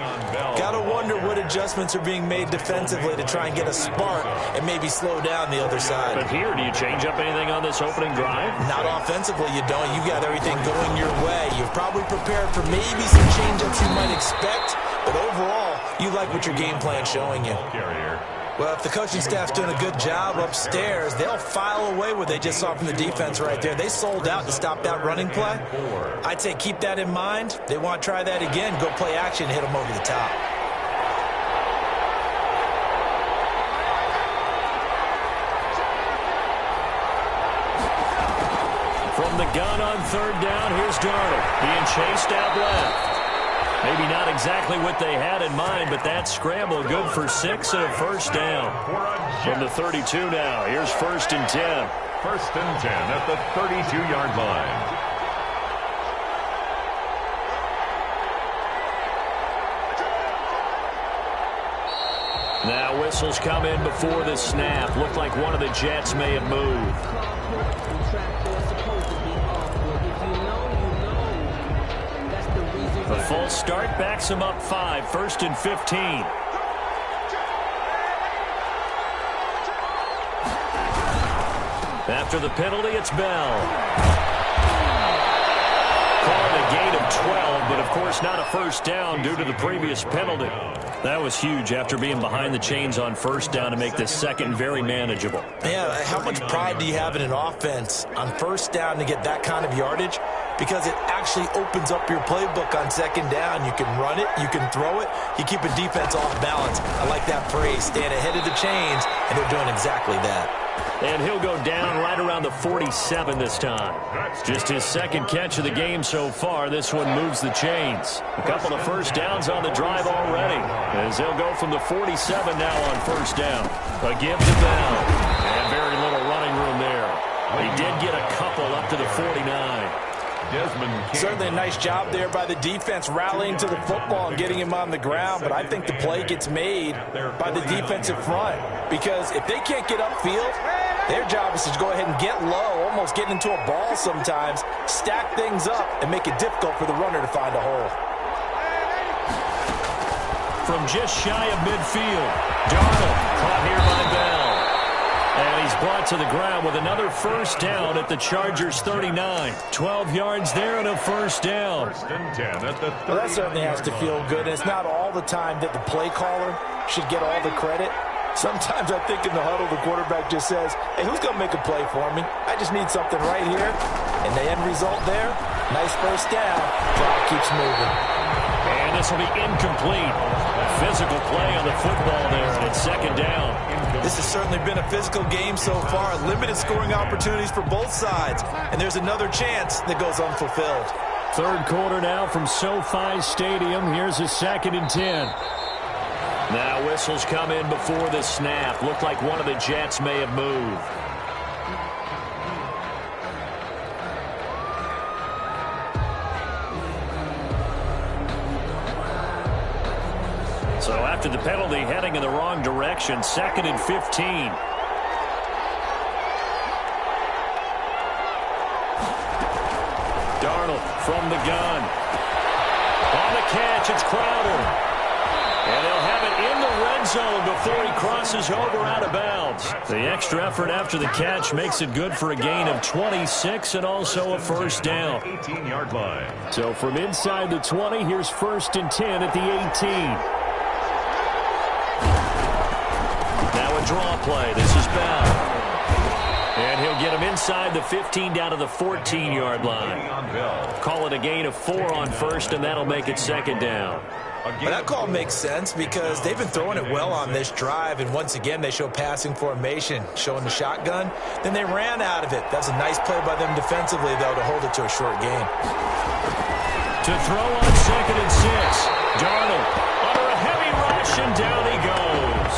I: Got to wonder what adjustments are being made defensively to try and get a spark and maybe slow down the other side.
G: But here, do you change up anything on this opening drive?
I: Not offensively, you don't. You got everything going your way. You've probably prepared for maybe some change-ups you might expect, but overall, you like what your game plan's showing you. Well, if the coaching staff's doing a good job upstairs, they'll file away what they just saw from the defense right there. They sold out to stop that running play. I'd say keep that in mind. They want to try that again. Go play action, hit them over the top.
G: From the gun on 3rd down, here's Darnold being chased out left. Maybe not exactly what they had in mind, but that scramble good for 6 and a first down. From the 32 now, here's 1st and 10.
H: 1st and 10 at the 32-yard line.
G: Now whistles come in before the snap. Looked like one of the Jets may have moved. The false start backs him up 5, 1st and 15. After the penalty, it's Bell. call it a gain of 12, but of course not a first down due to the previous penalty. That was huge after being behind the chains on first down to make this second very manageable.
I: Yeah, how much pride do you have in an offense on first down to get that kind of yardage? Because it actually opens up your playbook on second down. You can run it, you can throw it, you keep a defense off balance. I like that phrase, staying ahead of the chains, and they're doing exactly that.
G: And he'll go down right around the 47 this time. Just his second catch of the game so far. This one moves the chains. A couple of first downs on the drive already, as they'll go from the 47 now on first down. A give to Bell, and very little running room there. He did get a couple up to the 49.
I: Certainly a nice job there by the defense rallying to the football and getting him on the ground, but I think the play gets made by the defensive front, because if they can't get upfield, their job is to go ahead and get low, almost get into a ball sometimes, stack things up, and make it difficult for the runner to find a hole.
G: From just shy of midfield, Darnold caught here by Bell. And he's brought to the ground with another first down at the Chargers' 39. 12 yards there and a first down.
I: Well, that certainly has to feel good. And it's not all the time that the play caller should get all the credit. Sometimes I think in the huddle, the quarterback just says, hey, who's going to make a play for me? I just need something right here. And the end result there, nice first down. Drive keeps moving.
G: And this will be incomplete. Physical play on the football there, and it's second down.
I: This has certainly been a physical game so far. Limited scoring opportunities for both sides. And there's another chance that goes unfulfilled.
G: Third quarter now from SoFi Stadium. Here's a 2nd and 10. Now whistles come in before the snap. Looked like one of the Jets may have moved. So after the penalty, heading in the wrong direction, 2nd and 15. Darnold from the gun. On the catch, it's Crowder. And he'll have it in the red zone before he crosses over out of bounds. The extra effort after the catch makes it good for a gain of 26 and also a first down.
H: 18-yard line.
G: So from inside the 20, here's 1st and 10 at the 18. Now a draw play. This is Bell. And he'll get him inside the 15 down to the 14-yard line. Call it a gain of 4 on first, and that'll make it second down.
I: But that call makes sense because they've been throwing it well on this drive, and once again they show passing formation, showing the shotgun. Then they ran out of it. That's a nice play by them defensively, though, to hold it to a short gain.
G: To throw on 2nd and 6. Darnold under a heavy rush, and down he goes.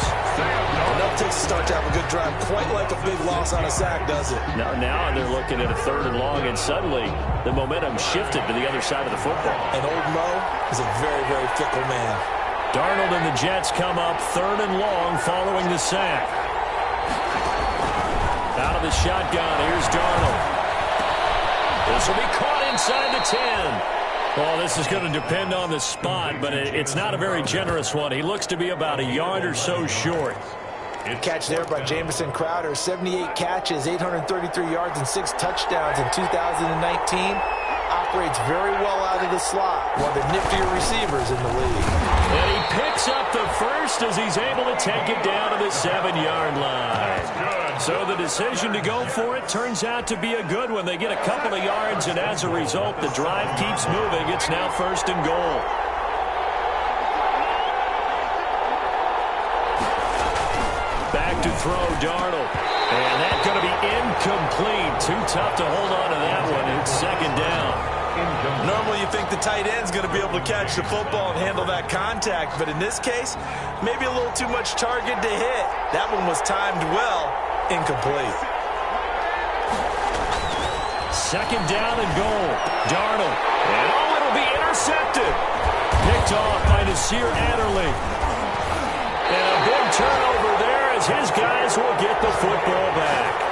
I: Enough to start to have a good drive, quite like a big loss on a sack, does it?
G: Now they're looking at a 3rd and long, and suddenly the momentum shifted to the other side of the football.
I: And old Mo is a very, very fickle man.
G: Darnold and the Jets come up 3rd and long following the sack. Out of the shotgun, here's Darnold. This will be caught inside the 10. Well, this is going to depend on the spot, but it's not a very generous one. He looks to be about a yard or so short.
I: Catch there by Jamison Crowder. 78 catches, 833 yards, and 6 touchdowns in 2019. Operates very well out of the slot. One of the niftier receivers in the league.
G: And he picks up the first as he's able to take it down to the 7-yard line. So the decision to go for it turns out to be a good one. They get a couple of yards, and as a result, the drive keeps moving. It's now 1st and goal. Back to throw, Darnold. And that's going to be incomplete. Too tough to hold on to that one. It's 2nd down.
I: Normally you think the tight end's going to be able to catch the football and handle that contact, but in this case, maybe a little too much target to hit. That one was timed well. Incomplete.
G: 2nd down and goal. Darnold. And it'll be intercepted. Picked off by Nasir Adderley. And a big turnover there as his guys will get the football back.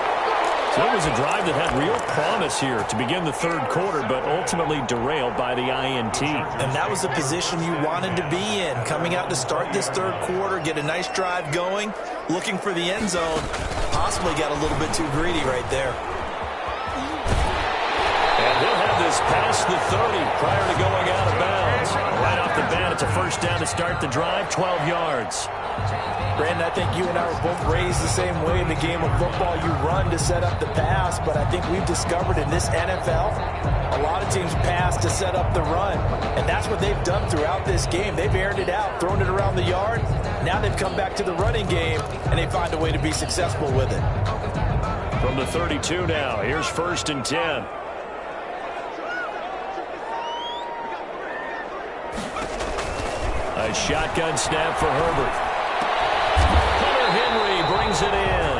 G: So it was a drive that had real promise here to begin the 3rd quarter, but ultimately derailed by the INT.
I: And that was the position you wanted to be in. Coming out to start this 3rd quarter, get a nice drive going, looking for the end zone. Possibly got a little bit too greedy right there.
G: And he'll have move this past the 30 prior to going out of bounds. Right off the bat, it's a first down to start the drive, 12 yards.
I: Brandon, I think you and I were both raised the same way in the game of football. You run to set up the pass, but I think we've discovered in this NFL, a lot of teams pass to set up the run, and that's what they've done throughout this game. They've aired it out, thrown it around the yard. Now they've come back to the running game, and they find a way to be successful with it.
G: From the 32 now, here's 1st and 10. A shotgun snap for Herbert. Hunter Henry brings it in.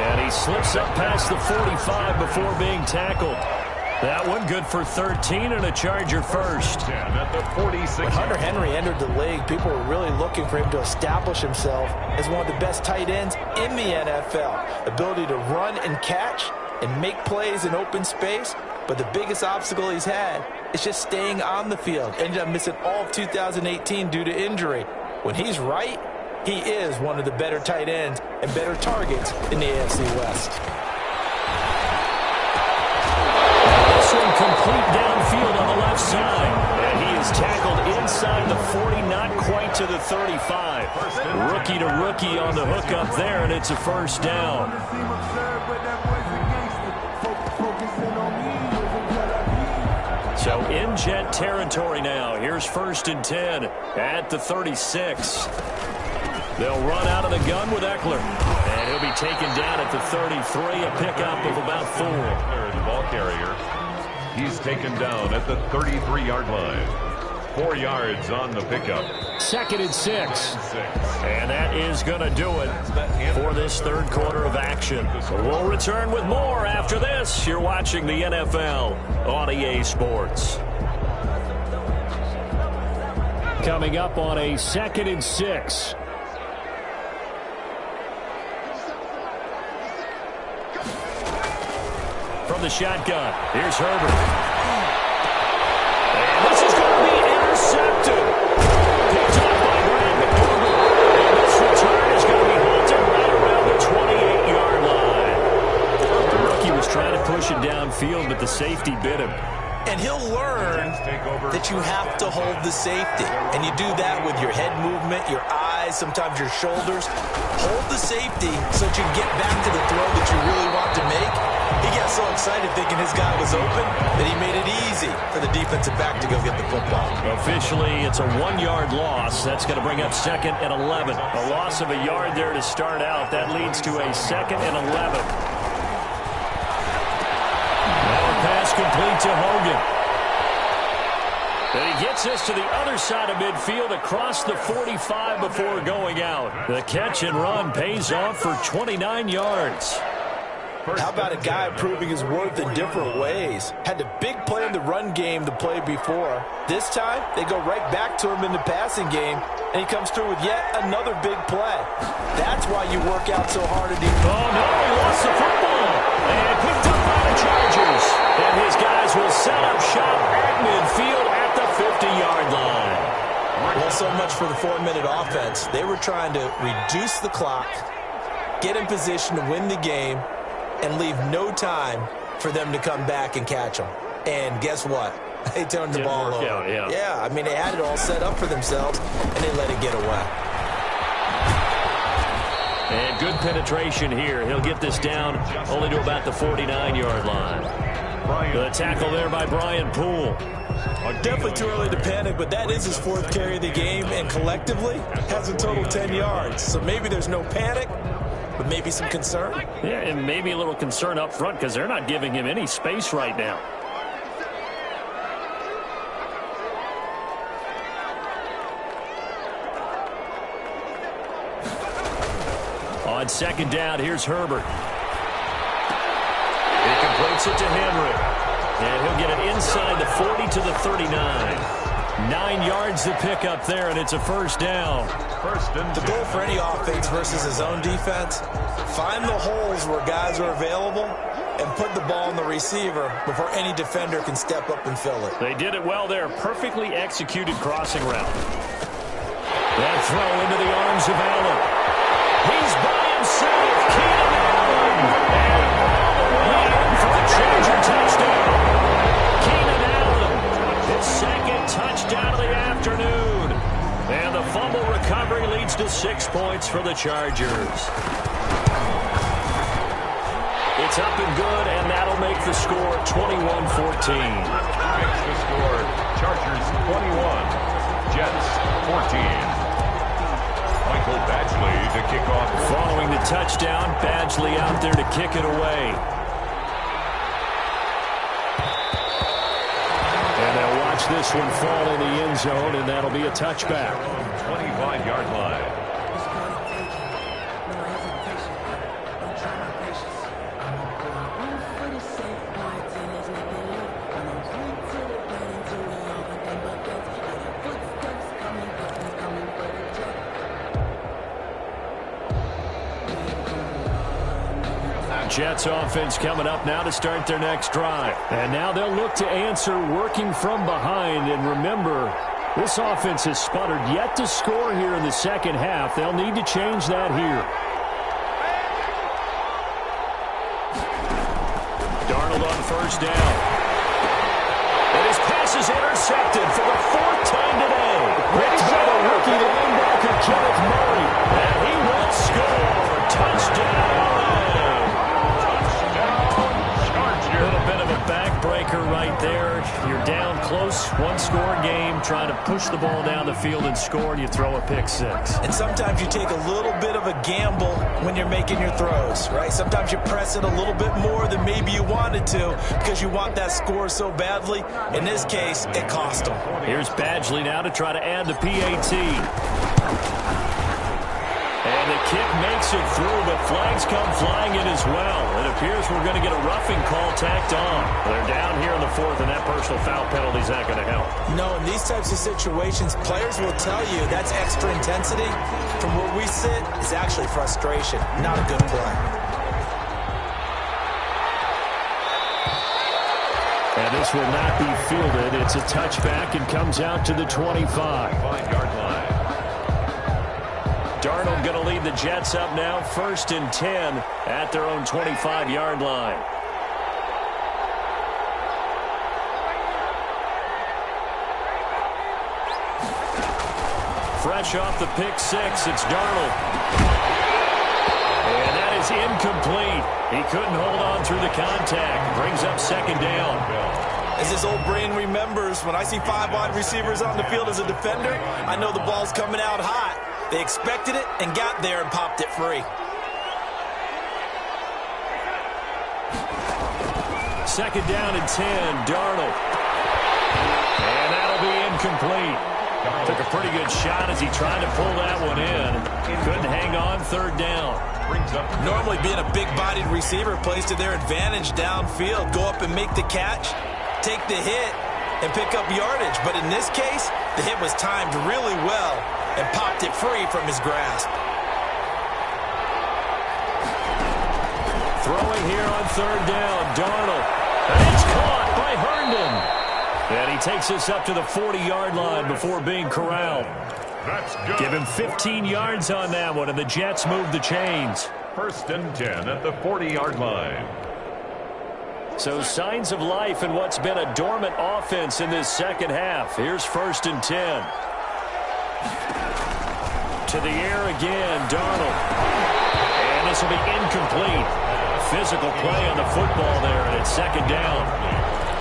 G: And he slips up past the 45 before being tackled. That one good for 13 and a Charger first.
H: At the 46.
I: When Hunter Henry entered the league, people were really looking for him to establish himself as one of the best tight ends in the NFL. Ability to run and catch and make plays in open space. But the biggest obstacle he's had is just staying on the field. Ended up missing all of 2018 due to injury. When he's right, he is one of the better tight ends and better targets in the AFC West.
G: This one complete downfield on the left side. And he is tackled inside the 40, not quite to the 35. Rookie to rookie on the hook up there, and it's a first down. So in Jet territory now. Here's 1st and 10 at the 36. They'll run out of the gun with Eckler. And he'll be taken down at the 33, a pickup of about 4.
H: The ball carrier. He's taken down at the 33-yard line. 4 yards on the pickup.
G: 2nd and 6. And that is going to do it for this third quarter of action. We'll return with more after this. You're watching the NFL on EA Sports. Coming up on a 2nd and 6. From the shotgun, here's Herbert. And this is going to be intercepted. Picked up by Brad McDougal. And this return is going to be halted right around the 28-yard line. The rookie was trying to push it downfield, but the safety bit him.
I: And he'll learn that you have to hold the safety. And you do that with your head movement, your eyes, sometimes your shoulders. Hold the safety so that you can get back to the throw that you really want to make. He got so excited thinking his guy was open that he made it easy for the defensive back to go get the football.
G: Officially, it's a 1-yard loss. That's going to bring up 2nd and 11. A loss of a yard there to start out. That leads to a 2nd and 11. Now a pass complete to Hogan. And he gets us to the other side of midfield across the 45 before going out. The catch and run pays off for 29 yards.
I: How about a guy proving his worth in different ways? Had the big play in the run game the play before. This time, they go right back to him in the passing game, and he comes through with yet another big play. That's why you work out so hard at defense.
G: Oh, no, he lost the football. And picked up by the Chargers. And his guys will set up shop at midfield at the 50-yard line.
I: Well, so much for the 4-minute offense. They were trying to reduce the clock, get in position to win the game, and leave no time for them to come back and catch them. And guess what? They turned the ball over. Yeah, I mean, they had it all set up for themselves, and they let it get away.
G: And good penetration here. He'll get this down only to about the 49-yard line. The tackle there by Brian Poole.
I: Definitely too early to panic, but that is his 4th carry of the game, and collectively has a total 10 yards. So maybe there's no panic, but maybe some concern.
G: Yeah, and maybe a little concern up front because they're not giving him any space right now. On 2nd down, here's Herbert. He completes it to Henry. And he'll get it inside the 40 to the 39. 9 yards to pick up there, and it's a first down.
I: The goal for any offense versus his own defense, find the holes where guys are available and put the ball on the receiver before any defender can step up and fill it.
G: They did it well there. Perfectly executed crossing route. That throw into the arms of Allen. He's by himself. Keenan Allen. And all the way in for the Charger touchdown. Keenan for the Chargers. It's up and good, and that'll make the score 21-14.
H: Makes the score Chargers 21, Jets 14. Michael Badgley to kick off.
G: Following the touchdown, Badgley out there to kick it away. And they'll watch this one fall in the end zone, and that'll be a touchback.
H: 25-yard line.
G: Jets offense coming up now to start their next drive. And now they'll look to answer working from behind. And remember, this offense has sputtered yet to score here in the second half. They'll need to change that here. Darnold on first down. And his pass is intercepted for the fourth time today. Picked by the rookie linebacker, Kenneth Murray. And he will score. Touchdown. A little bit of a backbreaker right there. You're down close, one-score game, trying to push the ball down the field and score, and you throw a pick six.
I: And sometimes you take a little bit of a gamble when you're making your throws, right? Sometimes you press it a little bit more than maybe you wanted to because you want that score so badly. In this case, it cost them.
G: Here's Badgley now to try to add the PAT. And the kick makes it through, but flags come flying in as well. It appears we're going to get a roughing call tacked on. They're down here in the fourth, and that personal foul penalty is not going to help.
I: No, in these types of situations, players will tell you that's extra intensity. From where we sit, is actually frustration, not a good play.
G: And this will not be fielded. It's a touchback and comes out to the 25.
H: 5-yard line.
G: Darnold going to lead the Jets up now, 1st and 10 at their own 25-yard line. Fresh off the pick six, it's Darnold. And that is incomplete. He couldn't hold on through the contact. Brings up 2nd down.
I: As his old brain remembers, when I see 5 wide receivers on the field as a defender, I know the ball's coming out hot. They expected it and got there and popped it free.
G: 2nd down and 10, Darnold. And that'll be incomplete. Took a pretty good shot as he tried to pull that one in. Couldn't hang on, 3rd down.
I: Normally being a big-bodied receiver plays to their advantage downfield. Go up and make the catch, take the hit, and pick up yardage. But in this case, the hit was timed really well and popped it free from his grasp.
G: Throwing here on 3rd down, Darnold. And it's caught by Herndon. And he takes us up to the 40-yard line before being corralled.
H: That's good.
G: Give him 15 yards on that one, and the Jets move the chains.
H: 1st and 10 at the 40-yard line.
G: So signs of life in what's been a dormant offense in this second half. Here's 1st and 10. To the air again, Darnold. And this will be incomplete. Physical play on the football there, and it's 2nd down.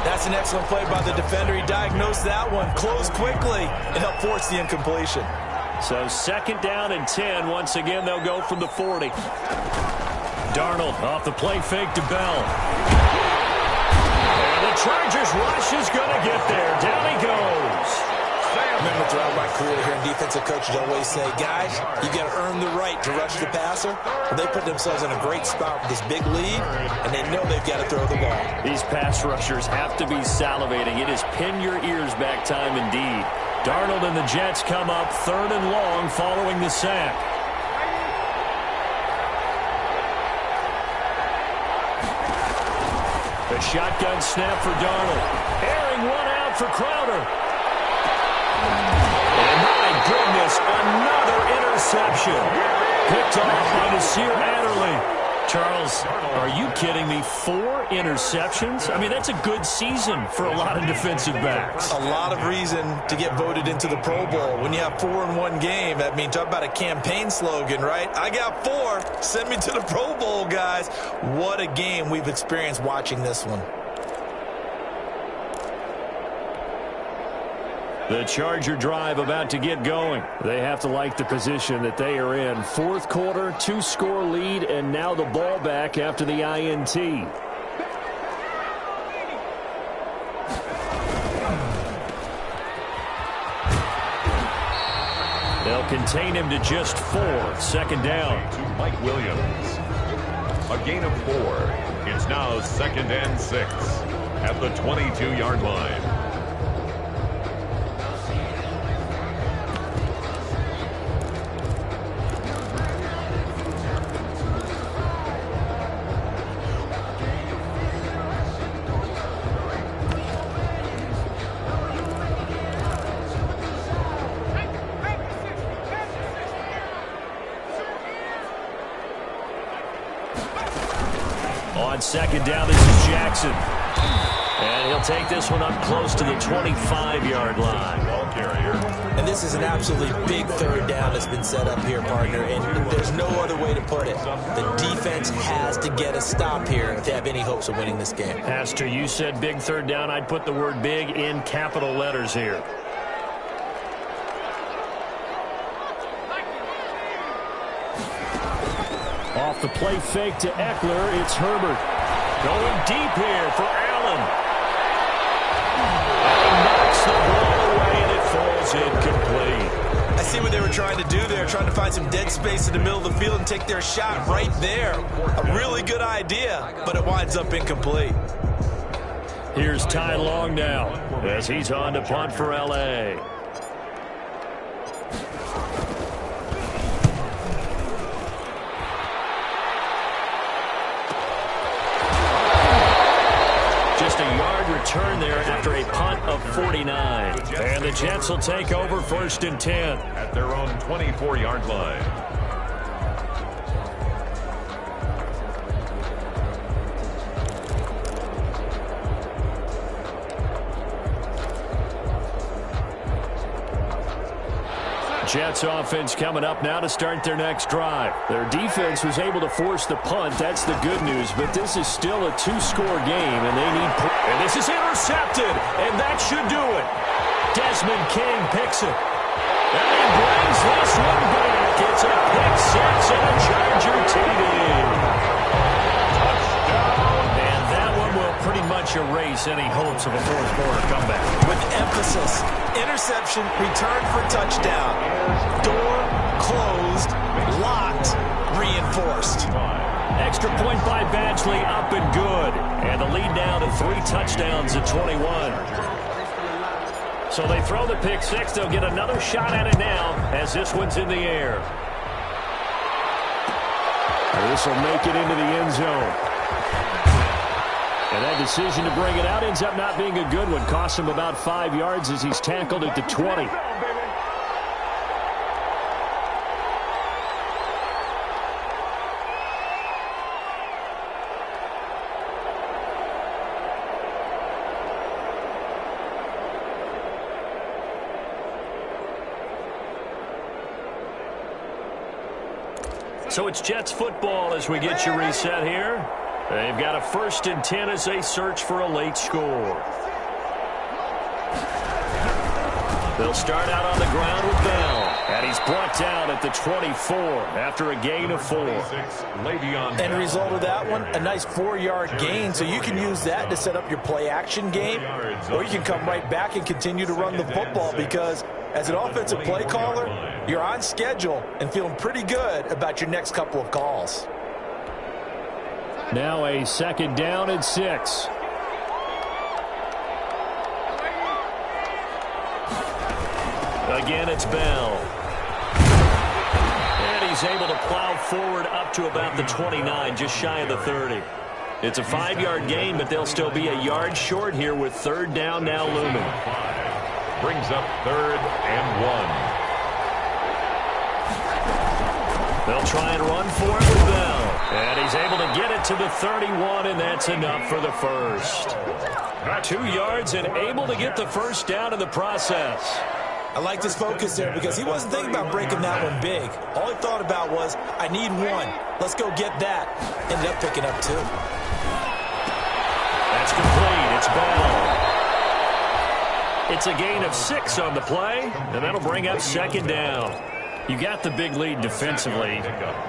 I: That's an excellent play by the defender. He diagnosed that one, closed quickly, and helped force the incompletion.
G: So 2nd down and 10. Once again, they'll go from the 40. Darnold off the play fake to Bell. And the Chargers rush is going to get there. Down he goes.
I: Remember throughout my career here, defensive coaches always say, guys, you got to earn the right to rush the passer. Well, they put themselves in a great spot with this big lead, and they know they've got to throw the ball.
G: These pass rushers have to be salivating. It is pin your ears back time indeed. Darnold and the Jets come up 3rd and long following the sack. The shotgun snap for Darnold. Airing one out for Crowder. And my goodness, another interception. Picked off by Nasir Adderley. Charles, are you kidding me? 4 interceptions? I mean, that's a good season for a lot of defensive backs.
I: A lot of reason to get voted into the Pro Bowl. When you have 4 in one game, I mean, talk about a campaign slogan, right? I got 4. Send me to the Pro Bowl, guys. What a game we've experienced watching this one.
G: The Charger drive about to get going. They have to like the position that they are in. 4th quarter, 2-score lead, and now the ball back after the INT. They'll contain him to just 4. 2nd down.
H: To Mike Williams. A gain of 4. It's now 2nd and 6 at the 22-yard line.
G: On 2nd down, this is Jackson. And he'll take this one up close to the 25-yard line.
I: And this is an absolutely big 3rd down that's been set up here, partner, and there's no other way to put it. The defense has to get a stop here if they have any hopes of winning this game.
G: Pastor, you said big 3rd down. I'd put the word big in capital letters here. Off the play fake to Eckler, it's Herbert. Going deep here for Allen. And knocks the ball away, and it falls incomplete.
I: I see what they were trying to do there, trying to find some dead space in the middle of the field and take their shot right there. A really good idea, but it winds up incomplete.
G: Here's Ty Long now as he's on to punt for L.A. Return there after a punt of 49. And the Jets will take over 1st and 10.
H: At their own 24-yard line.
G: Jets offense coming up now to start their next drive. Their defense was able to force the punt. That's the good news. But this is still a 2-score game, and they need... And this is intercepted, and that should do it. Desmond King picks it. And he brings this one back. It's a pick 6 and a Charger TD. And that one will pretty much erase any hopes of a 4th quarter comeback.
I: With emphasis, interception, return for touchdown. Door closed, locked, reinforced.
G: Extra point by Badgley, up and good. And the lead now to 3 touchdowns at 21. So they throw the pick 6. They'll get another shot at it now as this one's in the air. This will make it into the end zone. And that decision to bring it out ends up not being a good one. Costs him about 5 yards as he's tackled at the 20. So it's Jets football as we get you reset here. They've got a 1st and 10 as they search for a late score. They'll start out on the ground with Bell. And he's brought down at the 24 after a gain of 4.
I: And result of that one, a nice 4-yard gain. So you can use that to set up your play-action game, or you can come right back and continue to run the football because as an offensive play caller, you're on schedule and feeling pretty good about your next couple of calls.
G: Now a 2nd down and 6. Again, it's Bell. And he's able to plow forward up to about the 29, just shy of the 30. It's a 5-yard gain, but they'll still be a yard short here with 3rd down now looming.
H: Brings up 3rd and 1.
G: They'll try and run for it with Bell. And he's able to get it to the 31, and that's enough for the first. 2 yards and able to get the first down in the process.
I: I liked his focus there because he wasn't thinking about breaking that one big. All he thought about was, I need one. Let's go get that. Ended up picking up 2.
G: That's complete. It's Bell. It's a gain of 6 on the play, and that'll bring up second down. You got the big lead defensively,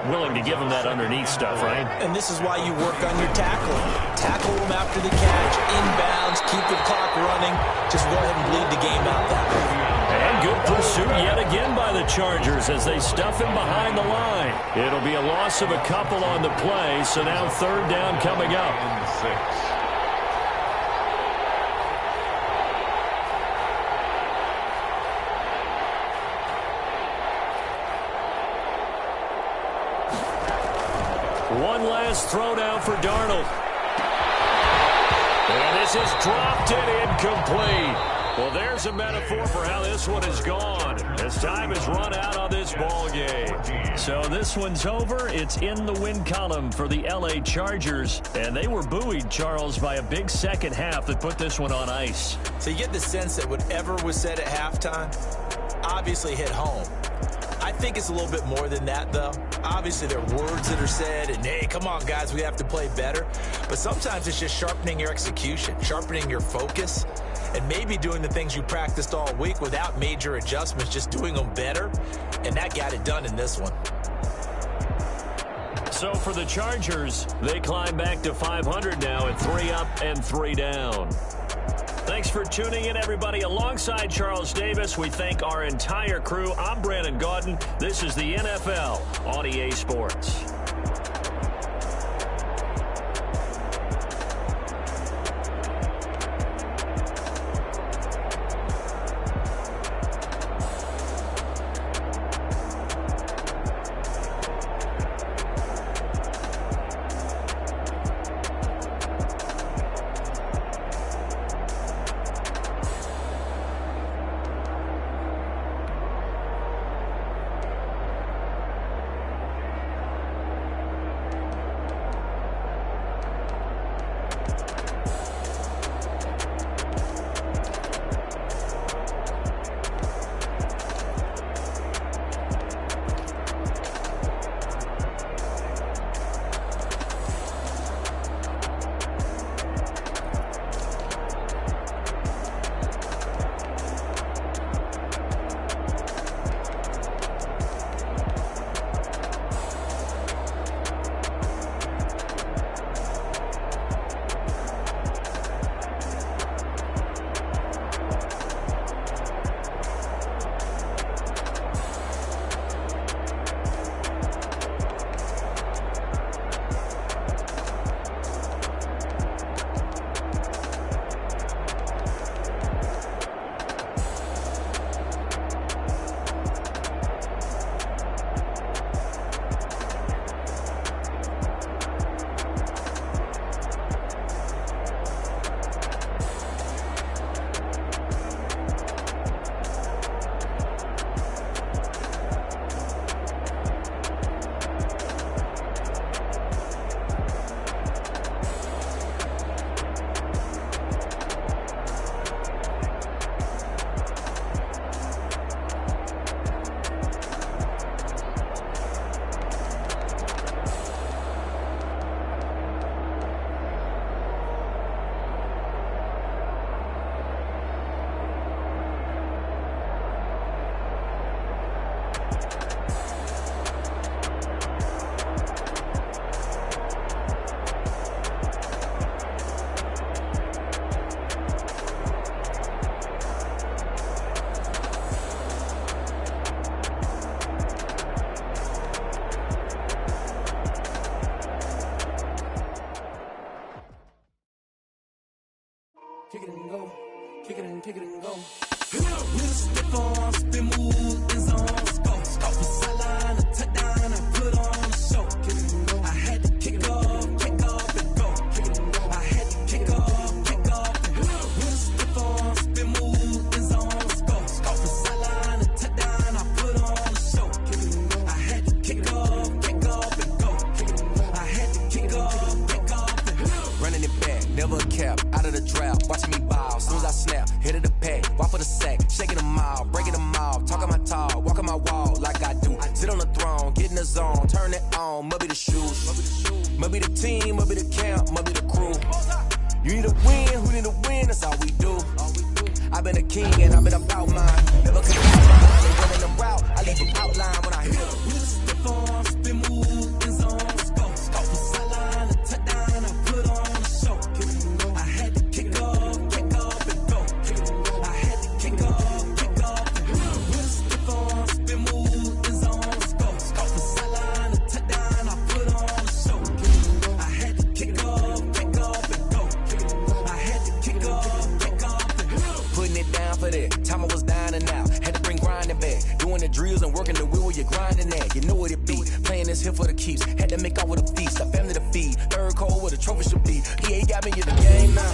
G: willing to give them that underneath stuff, right?
I: And this is why you work on your tackling. Tackle them after the catch, inbounds, keep the clock running. Just go ahead and bleed the game out that way.
G: And good pursuit yet again by the Chargers as they stuff him behind the line. It'll be a loss of a couple on the play, so now third down coming up.
H: 6.
G: One last throw down for Darnold. And this is dropped and incomplete. Well, there's a metaphor for how this one is gone as time has run out on this ball game. So this one's over. It's in the win column for the L.A. Chargers. And they were buoyed, Charles, by a big second half that put this one on ice.
I: So you get the sense that whatever was said at halftime obviously hit home. I think it's a little bit more than that, though. Obviously, there are words that are said, and, hey, come on, guys, we have to play better. But sometimes it's just sharpening your execution, sharpening your focus, and maybe doing the things you practiced all week without major adjustments, just doing them better. And that got it done in this one.
G: So for the Chargers, they climb back to 500 now at 3 up and 3 down. Thanks for tuning in, everybody. Alongside Charles Davis, we thank our entire crew. I'm Brandon Gaudin. This is the NFL on EA Sports.
J: Kick it and go. Kick it and go.
K: never a cap, out of the drought, watching me ball. Soon as I snap, hit of the pack, walk for the sack, shaking them all, breaking them all, talking my talk, walking my wall like I do. Sit on the throne, get in the zone, turn it on, must be the shoes, must be the team, must be the camp, must be the crew. You need a win, who need a win, that's all we do. I've been a king and I've been about mine, never could out mine, they running the route, I leave an outline when I hit them.
J: Step on, spin move, in zone, scope, sideline, a touchdown, I put on a show. I had to kick off and go. I had to kick off and go. Step on, spin move, in zone, scope, sideline, a touchdown, I put on a show. I had to kick off and go. I had to kick off and go.
K: Putting it down for that, time I was down and out, had to bring grinding back, doing the drills and working the wheel where you're grinding at, you know what it be, playing this here for the keeps, had to make out with a feast, a family to feed, third cold where the trophy should be, EA got me in the game now,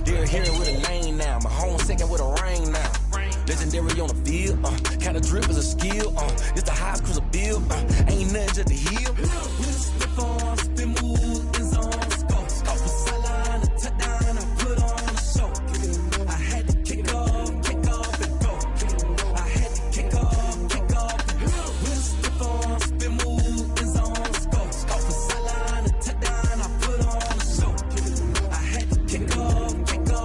K: they're here with a lane now, my home second with a rain now, legendary on the field, kind of drip is a skill, it's the highest cruiser bill, ain't nothing just to heal.
J: Step on, spin move, in zone, scope, sideline, a touchdown, I put on a show. I had to kick off and go. I had to kick off and go. Step on, spin move, in zone, scope, sideline, a touchdown, I put on a show. I had to kick off and go.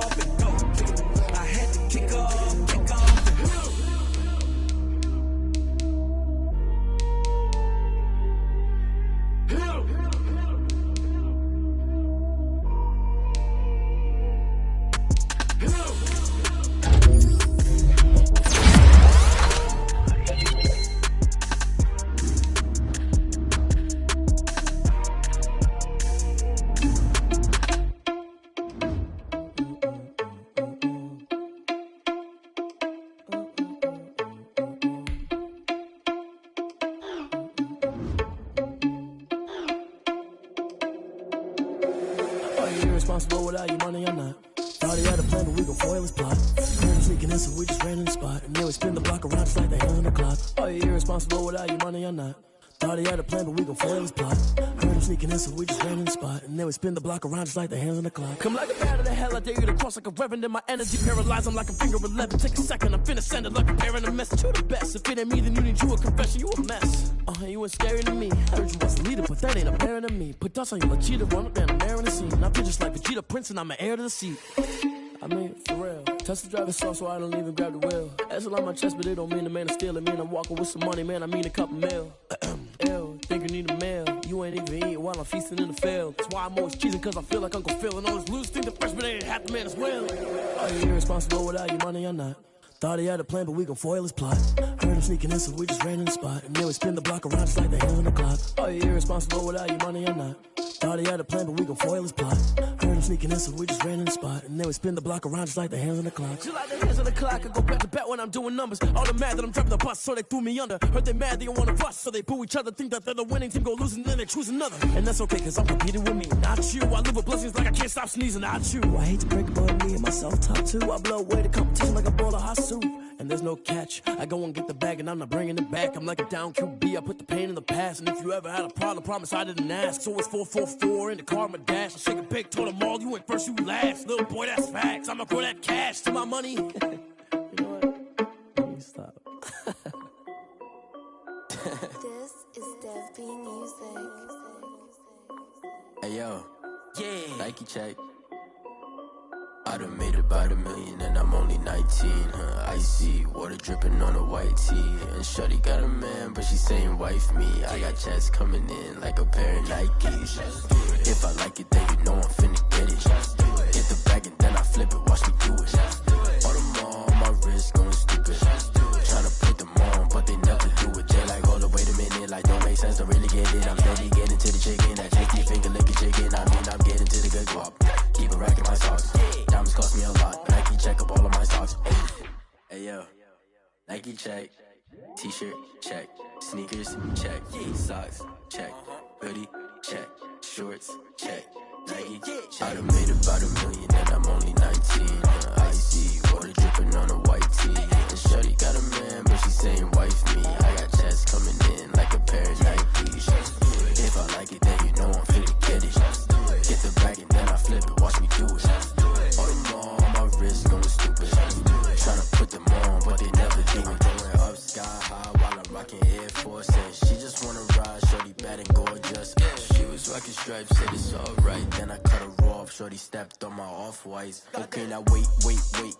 J: I had to kick off and go.
F: Are you irresponsible without your money or not? Thought he had a plan, but we gon' foil his plot. Heard him sneaking in, so we just ran in the spot. And then we spin the block around just like the hands on the clock. Are you irresponsible without your money or not? Thought he had a plan, but we gon' foil his plot. Heard him sneaking in, so we just ran in the spot. And then we spin the block around just like the hands on the clock. Come like a bat of the hell, I dare you to cross like a reverend. In my energy paralyzed, I'm like a finger 11. Take a second, I'm finna send it like a parent a message. You the best, if it ain't me, then you need you a confession. You a mess. You ain't scary to me. I heard you was a leader, but that ain't apparent to me. Put dust on you, like cheetah, run up down the air in the scene. I feel just like Vegeta Prince, and I'm an heir to the seat. I mean, for real. Touch the driver's soft, so I don't even grab the wheel. That's a lot on my chest, but it don't mean the man is stealing. Man, I'm walking with some money, man, I mean a couple mil. Ew, think you need a meal. You ain't even eating while I'm feasting in the field. That's why I'm always cheesing, cause I feel like Uncle Phil. And all this loose think the freshman ain't half the man as well. Are you irresponsible without your money or not? Thought he had a plan, but we gon' foil his plot. Heard him sneaking in, so we just ran in the spot. And then we spin the block around just like the hands on the clock. Are you irresponsible without your money or not? Thought he had a plan, but we gon' foil his plot. Heard him sneaking in, so we just ran in the spot. And then we spin the block around just like the hands on the clock. Just like the hands on the clock, I go back to back when I'm doing numbers. All the mad that I'm driving the bus, so they threw me under. Heard they mad, they don't wanna bust, so they boo each other. Think that they're the winning team, go losing, then they choose another. And that's okay, cause I'm competing with me, not you. I live with blessings like I can't stop sneezing, not you. I hate to break it, but me and myself top two. I blow away the competition like a bowl of hot soup. And there's no catch. I go and get the bag and I'm not bringing it back. I'm like a down QB, I put the pain in the past. And if you ever had a problem, promise I didn't ask. So it's 444 in the car, my dash. I shake a big, told them all, you ain't first, you last. Little boy, that's facts. I'ma grow that cash to my money. You know what? Let me stop.
L: This is Dev B Music.
M: Hey yo, yeah, Nike check. I done made about $1 million and I'm only 19, Icy, water dripping on a white tee. And shorty got a man, but she saying wife me. I got checks coming in like a pair of Nikes. If I like it, then you know I'm finna get it. Hit the bag and then I flip it, watch me do it. All them on my wrist going stupid. Tryna put them on, but they never do it. They like, hold up, wait a minute, like don't make sense, don't really get it. I'm steady getting to the chicken, that tasty finger licking chicken. I mean, I'm getting to the good guap. Keep a rack in my socks. Diamonds cost me a lot. Nike check up all of my socks. Hey yo, Nike check. T-shirt check. Sneakers check. Socks check. Hoodie check. Shorts check. Nike. I done made about $1 million and I'm only 19. Icy, water dripping on a white tee. And shorty got a man, but she saying wife me. I got checks coming in like a pair of Nikes. If I like it, then you know I'm finna get it. rep, said it's alright. Then I cut her off, shorty stepped on my off-whites. Okay, now wait.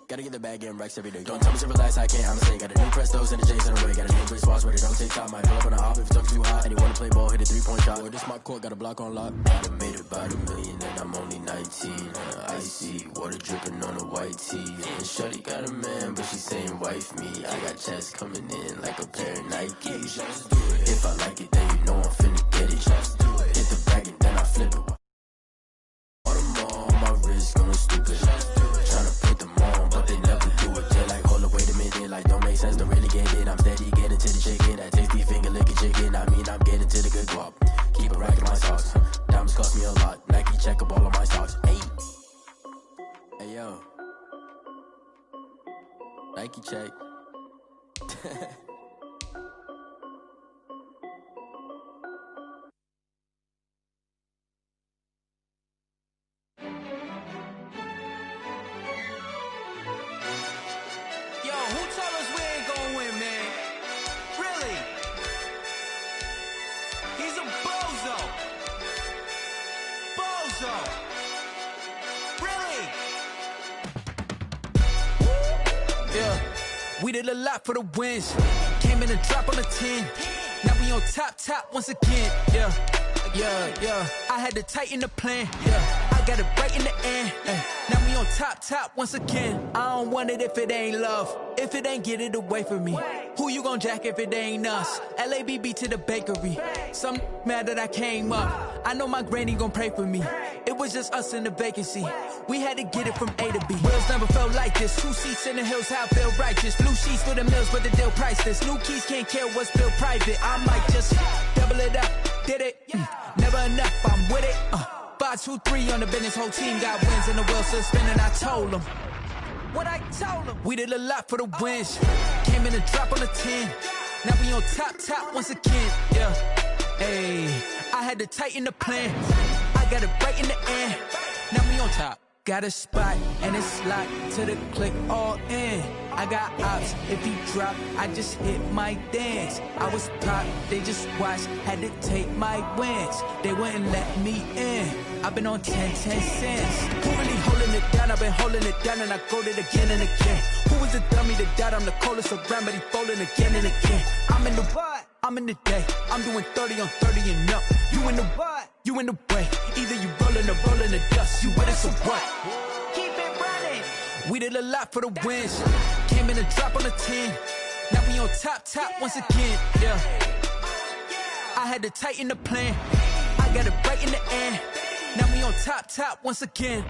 M: Gotta get the bag and racks every day. Don't tell me to relax, I can't, I'ma say. Got a new Prestos and a J's in a way. Got a new Chris Watch, but it don't take time. Might pull up on the hop if it's talking too hot. And he wanna play ball, hit a 3-point shot. Boy, this my court, got a block on lock. I done made about $1 million and I'm only 19. Icy, water dripping on a white tee. And shorty got a man, but she saying wife me. I got checks coming in like a pair of Nikes. If I like it, then you know I'm finna get it. Hit the bag and then I flip it. All them on my wrist going stupid. Tryna put them on, but they never do it. They're like, hold up, wait a minute. Like, don't make sense, don't really get it. I'm steady getting to the chicken. That tasty finger licking chicken. I mean, I'm getting to the good guap. Keep it racking my socks. Diamonds cost me a lot. Nike check up all of my stocks. Hey, yo. Nike check.
A: We did a lot for the wins. Came in and drop on the 10. Now we on top once again. Yeah. I had to tighten the plan. Yeah. I got it right in the end. Now we on top once again. I don't want it if it ain't love. If it ain't, get it away from me. Who you gon' jack if it ain't us? LABB to the bakery. Some mad that I came up. I know my granny gon' pray for me. It was just us in the vacancy. We had to get it from A to B. Wheels never felt like this. 2 seats in the hills, how I feel righteous. Blue sheets for the mills, but the deal priceless. New keys can't care what's built private. I might just double it up. Did it? Never enough, I'm with it. 5, 2, 3 on the business. Whole team got wins and the wheels still spinning. I told them what I told them. We did a lot for the wins. Came in and drop on the 10. Now we on top once again. Yeah. Hey, I had to tighten the plan. I got it right in the end. Now we on top. Got a spot and it's locked to the click all in. I got ops, if he drop, I just hit my dance. I was top, they just watched, had to take my wins. They wouldn't let me in. I've been on 10 cents. Who really holding it down? I've been holding it down and I go it again and again. Who was the dummy that doubt I'm the coldest around, but he folding again and again. I'm in the what? I'm in the day. I'm doing 30 on 30 and up. You in the what? You in the way. Either you rolling or rolling the dust. You with us or what? Keep it running. We did a lot for the wins. Came in and drop on the 10. Now we on top once again. Yeah. I had to tighten the plan. I got it right in the end. Now we on top once again.